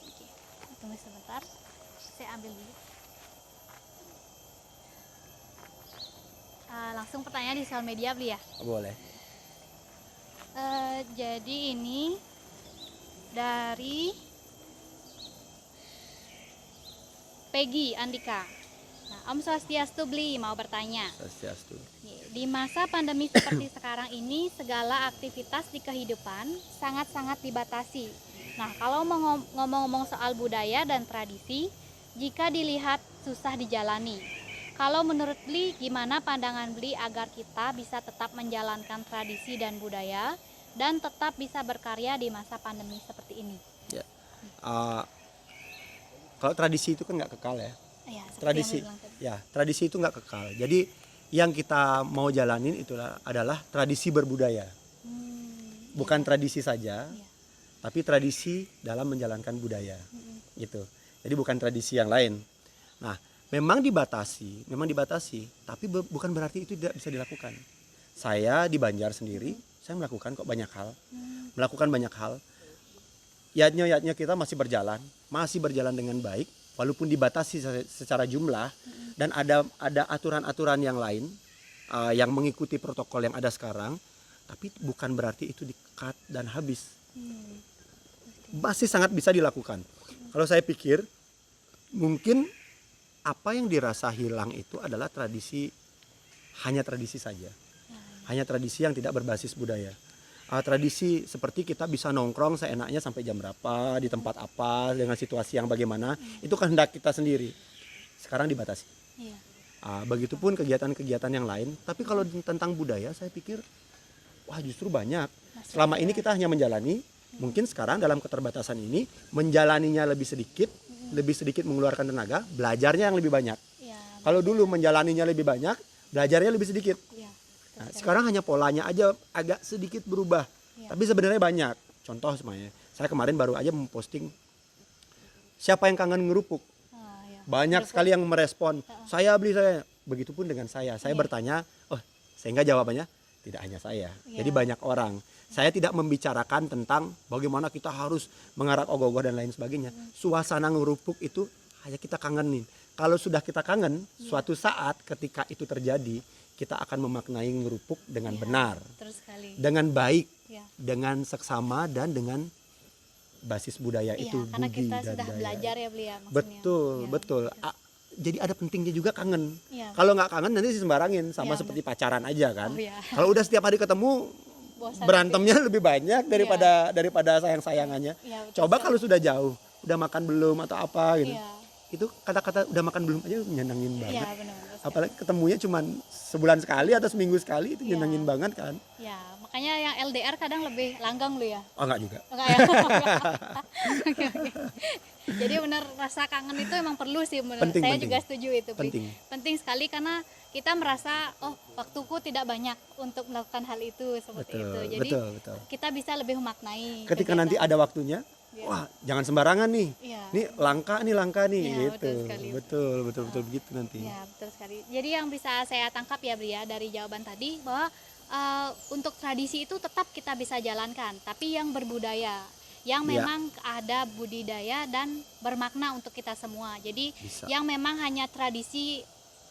Oke, tunggu sebentar, saya ambil dulu. Langsung pertanyaan di sosial media beli ya? Boleh. Jadi ini dari Peggy Andika. Nah, Om Swastiastu beli mau bertanya. Swastiastu. Di masa pandemi seperti sekarang ini, segala aktivitas di kehidupan sangat-sangat dibatasi. Nah, kalau mau ngomong-ngomong soal budaya dan tradisi, jika dilihat susah dijalani. Kalau menurut Bli, gimana pandangan Bli agar kita bisa tetap menjalankan tradisi dan budaya dan tetap bisa berkarya di masa pandemi seperti ini? Ya. Kalau tradisi itu kan nggak kekal ya. Tradisi itu nggak kekal. Jadi yang kita mau jalanin adalah tradisi berbudaya. Bukan tradisi saja, tapi tradisi dalam menjalankan budaya. Gitu. Jadi bukan tradisi yang lain. Nah, memang dibatasi, tapi bukan berarti itu tidak bisa dilakukan. Saya di Banjar sendiri, saya melakukan kok banyak hal. Melakukan banyak hal. Yatnya kita masih berjalan dengan baik, walaupun dibatasi secara jumlah, dan ada aturan-aturan yang lain yang mengikuti protokol yang ada sekarang, tapi bukan berarti itu di-cut dan habis. Masih sangat bisa dilakukan. Kalau saya pikir, mungkin apa yang dirasa hilang itu adalah hanya tradisi saja. Hanya tradisi yang tidak berbasis budaya. Tradisi seperti kita bisa nongkrong seenaknya sampai jam berapa, di tempat apa, dengan situasi yang bagaimana, itu kehendak kita sendiri. Sekarang dibatasi. Iya. Begitupun kegiatan-kegiatan yang lain. Tapi kalau tentang budaya, saya pikir, wah justru banyak. Masih Selama ada. ini kita hanya menjalani, mungkin sekarang dalam keterbatasan ini, menjalaninya lebih sedikit mengeluarkan tenaga, belajarnya yang lebih banyak. Iya. Kalau dulu menjalaninya lebih banyak, belajarnya lebih sedikit. Iya. Nah, sekarang hanya polanya aja agak sedikit berubah, Iya. tapi sebenarnya banyak. Contoh semuanya, saya kemarin baru aja memposting siapa yang kangen ngerupuk. Iya. Banyak sekali yang merespon, saya beli saya. Begitupun dengan saya bertanya, sehingga jawabannya tidak hanya saya, Iya. jadi banyak orang. Saya tidak membicarakan tentang bagaimana kita harus mengarak ogoh-ogoh dan lain sebagainya. Suasana ngerupuk itu hanya kita kangenin. Kalau sudah kita kangen, suatu saat ketika itu terjadi, kita akan memaknai ngerupuk dengan benar, Terus sekali. dengan baik, Iya. dengan seksama dan dengan basis budaya Iya, itu, karena budi kita dan sudah daya. belajar ya beli ya maksudnya. Betul, Iya. betul. Jadi ada pentingnya juga kangen. Iya. Kalau nggak kangen nanti sembarangin, sama Iya, seperti pacaran aja kan. Oh, iya. Kalau udah setiap hari ketemu, Bosan berantemnya lebih banyak daripada sayang-sayangannya. Iya, betul Coba sekali. kalau sudah jauh, udah makan belum atau apa gitu. Iya. Itu kata-kata udah makan belum aja nyenengin banget. Iya, benar-benar. Apalagi ketemunya cuman sebulan sekali atau seminggu sekali, itu Iya. nyenengin banget kan. Ya, makanya yang LDR kadang lebih langgang lu ya. Oh enggak juga. Enggak ya? Oke, oke. Jadi benar rasa kangen itu emang perlu sih menurut Penting, saya penting. juga setuju itu. Bli. Penting. Penting sekali karena kita merasa waktuku tidak banyak untuk melakukan hal itu seperti Betul, itu. Jadi betul. kita bisa lebih memaknai. Ketika nanti ada waktunya, Iya. wah jangan sembarangan nih. Iya. Nih langka nih Iya, gitu. betul sekali. Betul begitu nanti. Ya, betul sekali. Jadi yang bisa saya tangkap ya Bria dari jawaban tadi bahwa untuk tradisi itu tetap kita bisa jalankan, tapi yang berbudaya, yang Iya. memang ada budidaya dan bermakna untuk kita semua. Jadi Bisa. yang memang hanya tradisi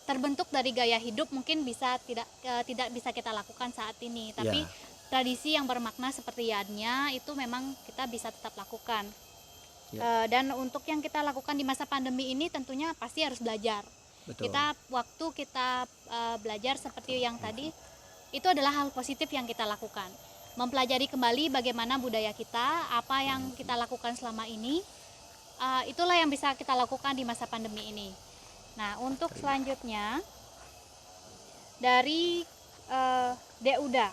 terbentuk dari gaya hidup mungkin tidak bisa kita lakukan saat ini, tapi Iya. tradisi yang bermakna seperti yadnya itu memang kita bisa tetap lakukan. Ya. Dan untuk yang kita lakukan di masa pandemi ini tentunya pasti harus belajar. Betul. Waktu kita belajar seperti yang tadi, itu adalah hal positif yang kita lakukan. Mempelajari kembali bagaimana budaya kita, apa yang kita lakukan selama ini, itulah yang bisa kita lakukan di masa pandemi ini. Nah, untuk selanjutnya dari Deuda,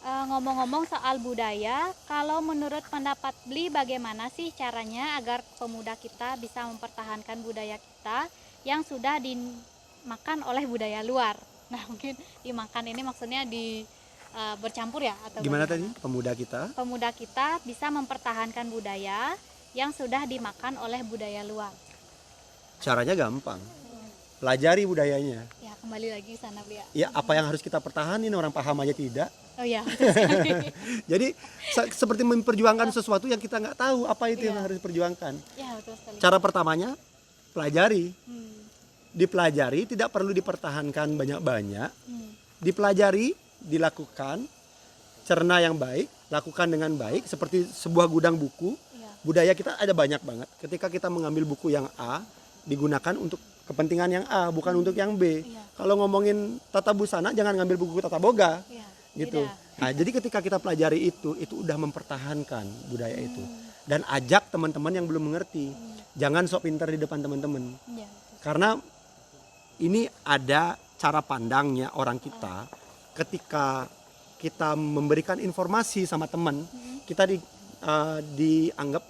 ngomong-ngomong soal budaya, kalau menurut pendapat Bli, bagaimana sih caranya agar pemuda kita bisa mempertahankan budaya kita yang sudah dimakan oleh budaya luar? Nah, mungkin dimakan ini maksudnya bercampur ya atau Gimana bagaimana? tadi pemuda kita? Pemuda kita bisa mempertahankan budaya yang sudah dimakan oleh budaya luar. Caranya gampang. Pelajari budayanya. Ya, kembali lagi ke sana, Bli ya. Ya apa yang harus kita pertahanin, orang paham aja tidak. Oh iya, betul sekali. Jadi seperti memperjuangkan sesuatu yang kita nggak tahu apa itu yang Iya. harus diperjuangkan. Ya, betul sekali. Cara pertamanya pelajari. Hmm, Dipelajari, tidak perlu dipertahankan banyak-banyak. hmm, Dipelajari, dilakukan, cerna yang baik, lakukan dengan baik. Seperti sebuah gudang buku, iya. budaya kita ada banyak banget. Ketika kita mengambil buku yang A, digunakan untuk kepentingan yang A, bukan untuk yang B. Iya. Kalau ngomongin tata busana, jangan ngambil buku tata boga. Iya, Gitu. beda. Nah, jadi ketika kita pelajari itu udah mempertahankan budaya itu. Dan ajak teman-teman yang belum mengerti. Jangan sok pintar di depan teman-teman. Iya. Karena ini ada cara pandangnya orang kita ketika kita memberikan informasi sama teman, kita dianggap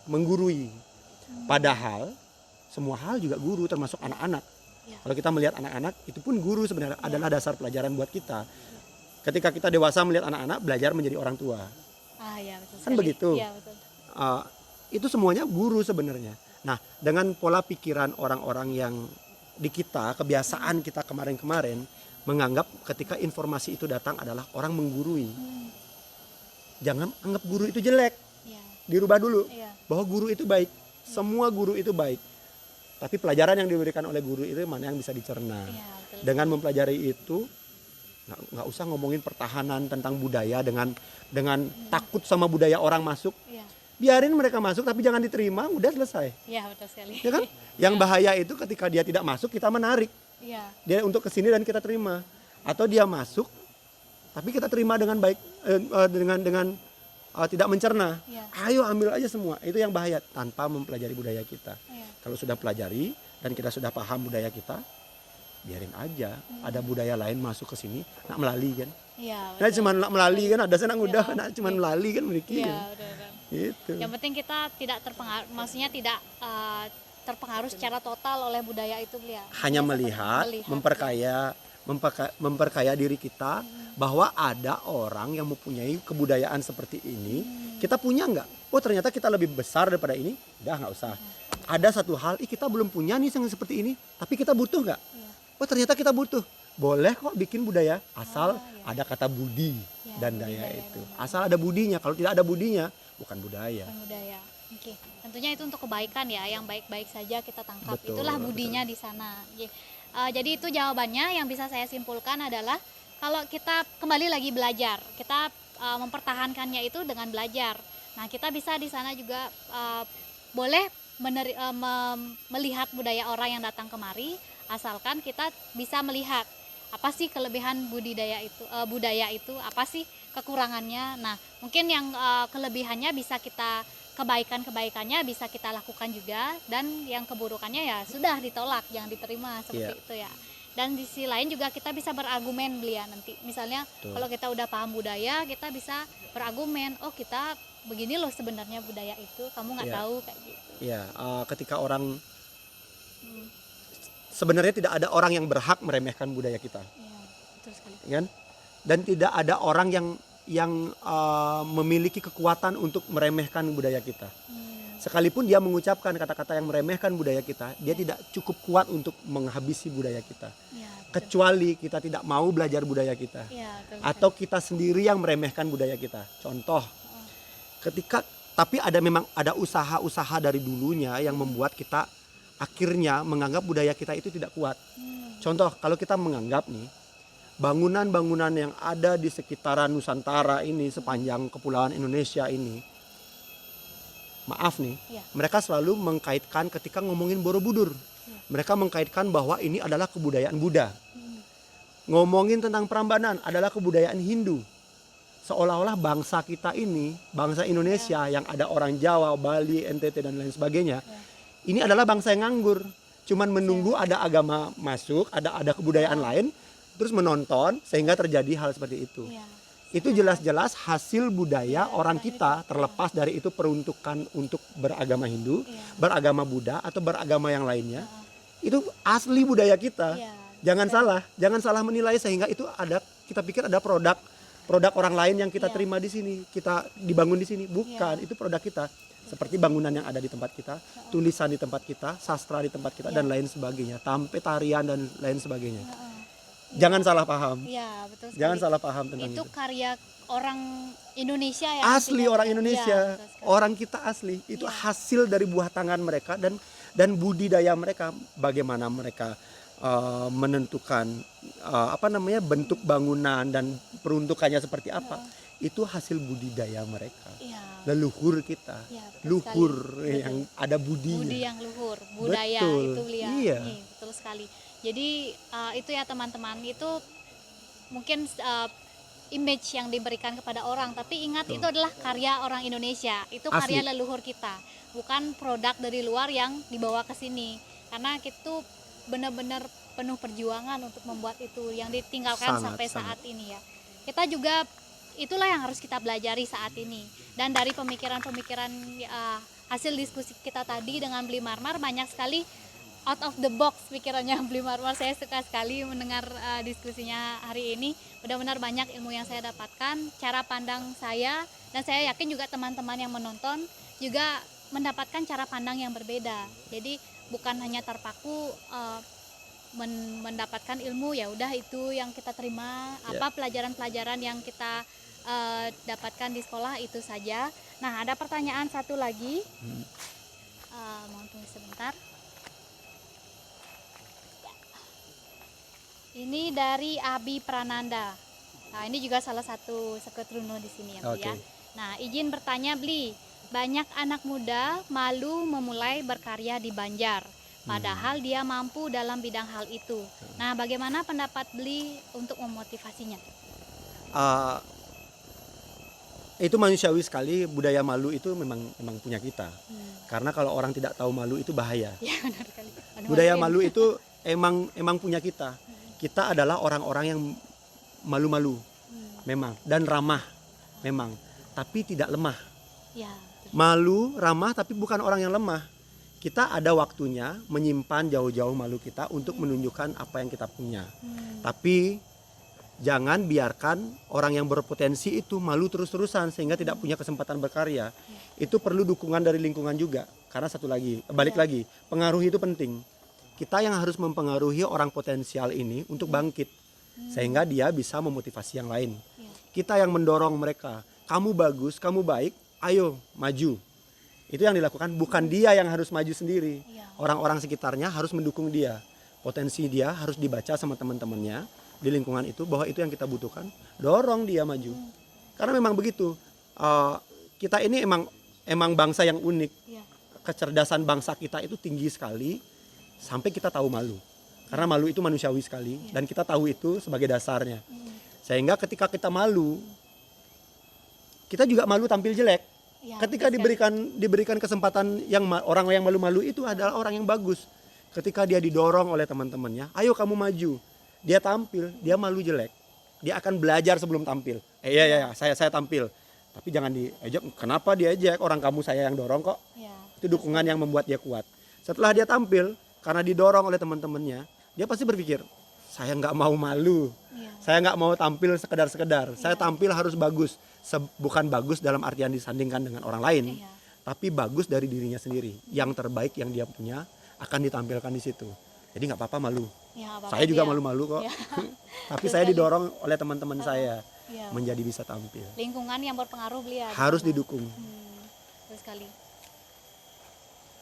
menggurui. Padahal semua hal juga guru, termasuk anak-anak. Iya. Kalau kita melihat anak-anak, itu pun guru sebenarnya adalah dasar pelajaran buat kita. Ketika kita dewasa melihat anak-anak, belajar menjadi orang tua. Iya, betul Kan sekali. begitu. Iya, betul. Itu semuanya guru sebenarnya. Nah, dengan pola pikiran orang-orang yang di kita, kebiasaan kita kemarin-kemarin, menganggap ketika informasi itu datang adalah orang menggurui. Jangan anggap guru itu jelek. Iya. Dirubah dulu Iya. bahwa guru itu baik. Semua guru itu baik. Tapi pelajaran yang diberikan oleh guru itu mana yang bisa dicerna. Iya, betul. Dengan mempelajari itu, nggak usah ngomongin pertahanan tentang budaya dengan takut sama budaya orang masuk. Iya. Biarin mereka masuk tapi jangan diterima, udah selesai. Iya, betul sekali. Ya kan? Yang bahaya itu ketika dia tidak masuk, kita menarik Iya. dia untuk kesini dan kita terima. Atau dia masuk tapi kita terima dengan baik, dengan tidak mencerna. Iya. Ayo ambil aja semua, itu yang bahaya tanpa mempelajari budaya kita. Iya. Kalau sudah pelajari dan kita sudah paham budaya kita, biarin aja. Ada budaya lain masuk ke sini, nak melalui kan. Iya, Nah cuma nak melalui kan, ada senang udah, Iya. nak cuma melalui kan memiliki. Iya, Kan? benar-benar. Gitu. Yang penting kita tidak terpengaruh, maksudnya tidak terpengaruh secara total oleh budaya itu, Blia. Hanya Biasa melihat, memperkaya diri kita bahwa ada orang yang mempunyai kebudayaan seperti ini. Kita punya nggak? Oh ternyata kita lebih besar daripada ini. Udah nggak usah. Ada satu hal, kita belum punya nih yang seperti ini, tapi kita butuh nggak? Iya. Oh ternyata kita butuh. Boleh kok bikin budaya, asal iya. ada kata budi Ya, dan daya budaya, itu. benar. Asal ada budinya. Kalau tidak ada budinya, bukan budaya. Bukan budaya. Oke, tentunya itu untuk kebaikan ya, yang baik-baik saja kita tangkap. Betul, Itulah budinya di sana. Jadi itu jawabannya yang bisa saya simpulkan adalah kalau kita kembali lagi belajar, kita mempertahankannya itu dengan belajar. Nah, kita bisa di sana juga boleh melihat budaya orang yang datang kemari, asalkan kita bisa melihat apa sih kelebihan budaya itu, apa sih kekurangannya. Nah, mungkin yang kelebihannya bisa kita, kebaikannya bisa kita lakukan juga, dan yang keburukannya ya sudah ditolak, jangan diterima seperti itu ya. Dan di sisi lain juga kita bisa berargumen, Blia, nanti misalnya kalau kita udah paham budaya, kita bisa berargumen, oh kita begini loh sebenarnya budaya itu, kamu nggak tahu, kayak gitu. Ya, ketika orang sebenarnya tidak ada orang yang berhak meremehkan budaya kita, Iya, betul sekali. kan? Dan tidak ada orang yang memiliki kekuatan untuk meremehkan budaya kita. Sekalipun dia mengucapkan kata-kata yang meremehkan budaya kita, dia tidak cukup kuat untuk menghabisi budaya kita. Iya, betul. Kecuali kita tidak mau belajar budaya kita, Iya, betul atau kita sendiri yang meremehkan budaya kita. Contoh, tapi memang ada usaha-usaha dari dulunya yang membuat kita akhirnya menganggap budaya kita itu tidak kuat. Contoh, kalau kita menganggap nih, bangunan-bangunan yang ada di sekitaran Nusantara ini, sepanjang kepulauan Indonesia ini, maaf nih, mereka selalu mengkaitkan ketika ngomongin Borobudur, mereka mengkaitkan bahwa ini adalah kebudayaan Buddha. Ngomongin tentang Prambanan adalah kebudayaan Hindu. Seolah-olah bangsa kita ini, bangsa Indonesia yang ada orang Jawa, Bali, NTT dan lain sebagainya, ini adalah bangsa yang nganggur, cuman menunggu ada agama masuk, ada kebudayaan lain, terus menonton sehingga terjadi hal seperti itu. Itu jelas-jelas hasil budaya orang kita, terlepas dari itu peruntukan untuk beragama Hindu, beragama Buddha atau beragama yang lainnya. Itu asli budaya kita. Jangan salah menilai sehingga itu kita pikir ada produk orang lain yang kita terima di sini, kita dibangun di sini. Bukan, itu produk kita. Seperti bangunan yang ada di tempat kita, tulisan di tempat kita, sastra di tempat kita dan lain sebagainya, sampai tarian dan lain sebagainya. Jangan salah paham. Iya, betul sekali. Jangan salah paham tentang itu. Itu karya orang Indonesia ya. Asli orang Indonesia, orang kita asli. Itu hasil dari buah tangan mereka dan budidaya mereka. Bagaimana mereka menentukan bentuk bangunan dan peruntukannya seperti apa. Itu hasil budidaya mereka. Leluhur kita, luhur yang ada budinya. Budi yang luhur, budaya. Betul. Itu Blia. Iya. Betul sekali. Jadi itu ya teman-teman, itu mungkin image yang diberikan kepada orang, tapi ingat itu adalah karya orang Indonesia, itu karya leluhur kita, bukan produk dari luar yang dibawa ke sini, karena itu benar-benar penuh perjuangan untuk membuat itu yang ditinggalkan sampai saat ini ya. Kita juga itulah yang harus kita pelajari saat ini, dan dari pemikiran-pemikiran hasil diskusi kita tadi dengan Bli Marmar, banyak sekali out of the box pikirannya Bli Marmar. Saya suka sekali mendengar diskusinya hari ini. Benar-benar banyak ilmu yang saya dapatkan, cara pandang saya, dan saya yakin juga teman-teman yang menonton juga mendapatkan cara pandang yang berbeda. Jadi bukan hanya terpaku mendapatkan ilmu, ya udah itu yang kita terima, apa pelajaran-pelajaran yang kita dapatkan di sekolah itu saja. Nah, ada pertanyaan satu lagi. Mau tunggu sebentar. Ini dari Abi Prananda. Nah, ini juga salah satu sekretruno di sini ya, Bli ya. Nah, izin bertanya, Bli. Banyak anak muda malu memulai berkarya di Banjar, padahal dia mampu dalam bidang hal itu. Nah, bagaimana pendapat Bli untuk memotivasinya? uh, itu manusiawi sekali. Budaya malu itu memang punya kita. Karena kalau orang tidak tahu malu itu bahaya. Ya, benar kali. Budaya malu itu emang punya kita. Kita adalah orang-orang yang malu-malu, memang, dan ramah, memang, tapi tidak lemah. Ya, Malu, ramah, tapi bukan orang yang lemah. Kita ada waktunya menyimpan jauh-jauh malu kita untuk menunjukkan apa yang kita punya. Tapi jangan biarkan orang yang berpotensi itu malu terus-terusan sehingga tidak punya kesempatan berkarya. Itu perlu dukungan dari lingkungan juga. Karena satu lagi, balik lagi, pengaruh itu penting. Kita yang harus mempengaruhi orang potensial ini untuk bangkit, sehingga dia bisa memotivasi yang lain. Kita yang mendorong mereka, kamu bagus, kamu baik, ayo maju. Itu yang dilakukan, bukan dia yang harus maju sendiri. Orang-orang sekitarnya harus mendukung dia. Potensi dia harus dibaca sama teman-temannya di lingkungan itu, bahwa itu yang kita butuhkan, dorong dia maju. Karena memang begitu, kita ini emang bangsa yang unik. Kecerdasan bangsa kita itu tinggi sekali, sampai kita tahu malu. Karena malu itu manusiawi sekali, dan kita tahu itu sebagai dasarnya. Sehingga ketika kita malu, kita juga malu tampil jelek. Ketika diberikan kesempatan, orang yang malu-malu itu adalah orang yang bagus. Ketika dia didorong oleh teman-temannya, ayo kamu maju, dia tampil, dia malu jelek, dia akan belajar sebelum tampil. Saya tampil, tapi jangan diejek. Kenapa diejek? Orang kamu saya yang dorong kok. Itu dukungan yang membuat dia kuat. Setelah dia tampil, karena didorong oleh teman-temannya, dia pasti berpikir, saya nggak mau malu, saya nggak mau tampil sekedar-sekedar, saya tampil harus bagus. Bukan bagus dalam artian disandingkan dengan orang lain, tapi bagus dari dirinya sendiri. Yang terbaik yang dia punya akan ditampilkan di situ. Jadi nggak apa-apa malu. Saya juga malu-malu kok. Tapi saya didorong oleh teman-teman saya menjadi bisa tampil. Lingkungan yang berpengaruh beliau harus didukung. Betul sekali.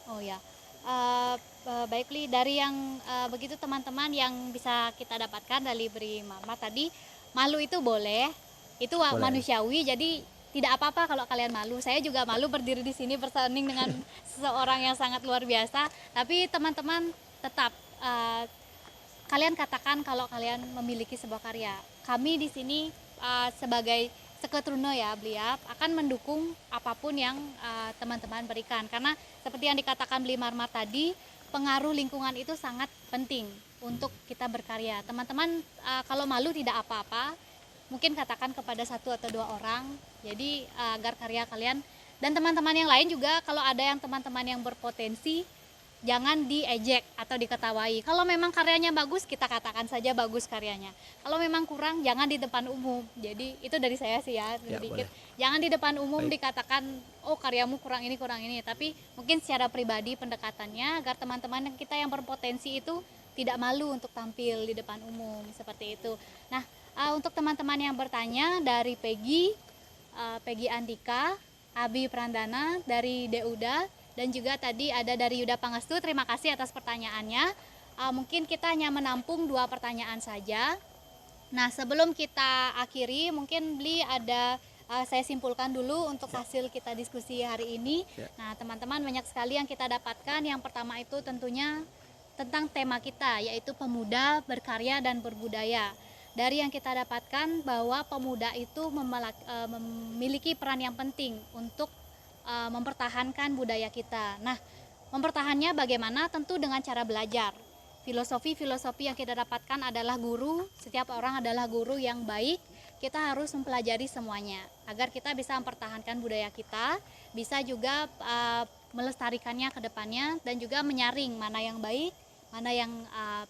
Oh ya, baik Li, dari yang begitu teman-teman yang bisa kita dapatkan dari Bri Marmar tadi, malu itu boleh, itu manusiawi, jadi tidak apa-apa kalau kalian malu. Saya juga malu berdiri di sini bersanding dengan seseorang yang sangat luar biasa. Tapi teman-teman tetap kalian katakan kalau kalian memiliki sebuah karya. Kami di sini sebagai Seketruno ya beliau akan mendukung apapun yang teman-teman berikan, karena seperti yang dikatakan Bli Marmar tadi, pengaruh lingkungan itu sangat penting untuk kita berkarya. Teman-teman kalau malu tidak apa-apa, mungkin katakan kepada 1 atau 2 orang, jadi agar karya kalian dan teman-teman yang lain juga, kalau ada yang teman-teman yang berpotensi, jangan diejek atau diketawai. Kalau memang karyanya bagus, kita katakan saja bagus karyanya. Kalau memang kurang, jangan di depan umum. Jadi itu dari saya sih ya, sedikit. Jangan di depan umum dikatakan, oh karyamu kurang ini. Tapi mungkin secara pribadi pendekatannya agar teman-teman kita yang berpotensi itu tidak malu untuk tampil di depan umum, seperti itu. Nah, untuk teman-teman yang bertanya dari Peggy Andika, Abi Prandana dari Deuda, dan juga tadi ada dari Yuda Pangestu. Terima kasih atas pertanyaannya. Mungkin kita hanya menampung 2 pertanyaan saja. Nah, sebelum kita akhiri, mungkin Bli ada saya simpulkan dulu untuk hasil kita diskusi hari ini. Nah, teman-teman, banyak sekali yang kita dapatkan. Yang pertama itu tentunya tentang tema kita, yaitu pemuda berkarya dan berbudaya. Dari yang kita dapatkan bahwa pemuda itu memiliki peran yang penting untuk mempertahankan budaya kita. Nah, mempertahannya bagaimana? Tentu dengan cara belajar. Filosofi yang kita dapatkan adalah guru. Setiap orang adalah guru yang baik. Kita harus mempelajari semuanya agar kita bisa mempertahankan budaya kita, bisa juga melestarikannya ke depannya, dan juga menyaring mana yang baik, mana yang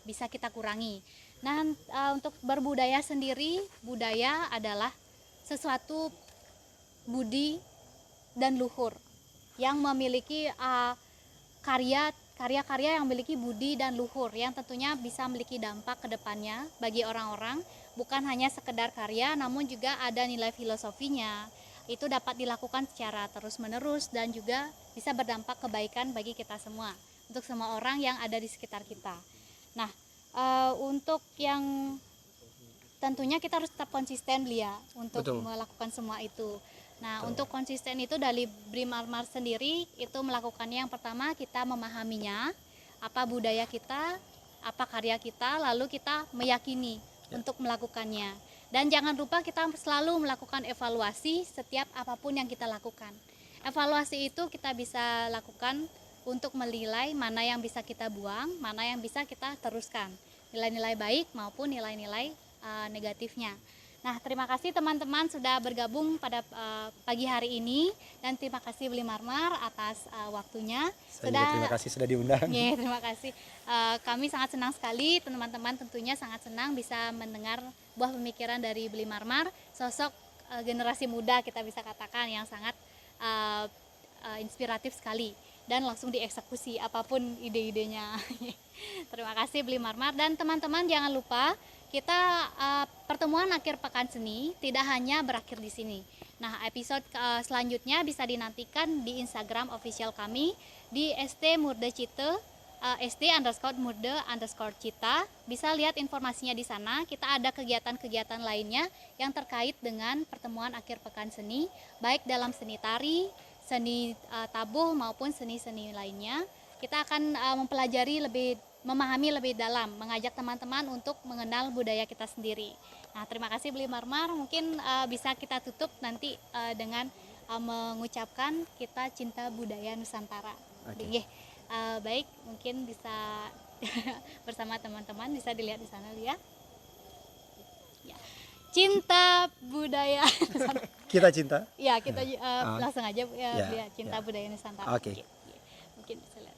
bisa kita kurangi. Nah, untuk berbudaya sendiri, budaya adalah sesuatu budi dan luhur yang memiliki karya-karya yang memiliki budi dan luhur, yang tentunya bisa memiliki dampak ke depannya bagi orang-orang, bukan hanya sekedar karya namun juga ada nilai filosofinya. Itu dapat dilakukan secara terus-menerus dan juga bisa berdampak kebaikan bagi kita semua, untuk semua orang yang ada di sekitar kita. Nah, untuk yang tentunya kita harus tetap konsisten Blia untuk melakukan semua itu. Nah, untuk konsisten itu dari Bri Marmar sendiri itu melakukannya, yang pertama kita memahaminya, apa budaya kita, apa karya kita, lalu kita meyakini untuk melakukannya. Dan jangan lupa kita selalu melakukan evaluasi setiap apapun yang kita lakukan. Evaluasi itu kita bisa lakukan untuk menilai mana yang bisa kita buang, mana yang bisa kita teruskan, nilai-nilai baik maupun nilai-nilai negatifnya. Nah, terima kasih teman-teman sudah bergabung pada pagi hari ini, dan terima kasih Beli Marmar atas waktunya. Terima kasih sudah diundang. Yeah, terima kasih. Kami sangat senang sekali, teman-teman tentunya sangat senang bisa mendengar buah pemikiran dari Beli Marmar, sosok generasi muda kita bisa katakan yang sangat inspiratif sekali dan langsung dieksekusi apapun ide-idenya. Terima kasih Beli Marmar, dan teman-teman jangan lupa kita pertemuan akhir pekan seni tidak hanya berakhir di sini. Nah, episode selanjutnya bisa dinantikan di Instagram official kami di st_murde_cite, st_murde_cita. Bisa lihat informasinya di sana. Kita ada kegiatan-kegiatan lainnya yang terkait dengan pertemuan akhir pekan seni, baik dalam seni tari, seni tabuh maupun seni-seni lainnya. Kita akan memahami lebih dalam, mengajak teman-teman untuk mengenal budaya kita sendiri. Nah, terima kasih Beli Marmar. Mungkin bisa kita tutup nanti dengan mengucapkan kita cinta budaya Nusantara. Okay. Baik, mungkin bisa bersama teman-teman bisa dilihat di sana ya. Cinta budaya Nusantara. Kita cinta? Ya, kita langsung aja cinta ya. budaya Nusantara. Oke. Mungkin bisa lihat.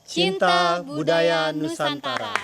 Cinta budaya Nusantara.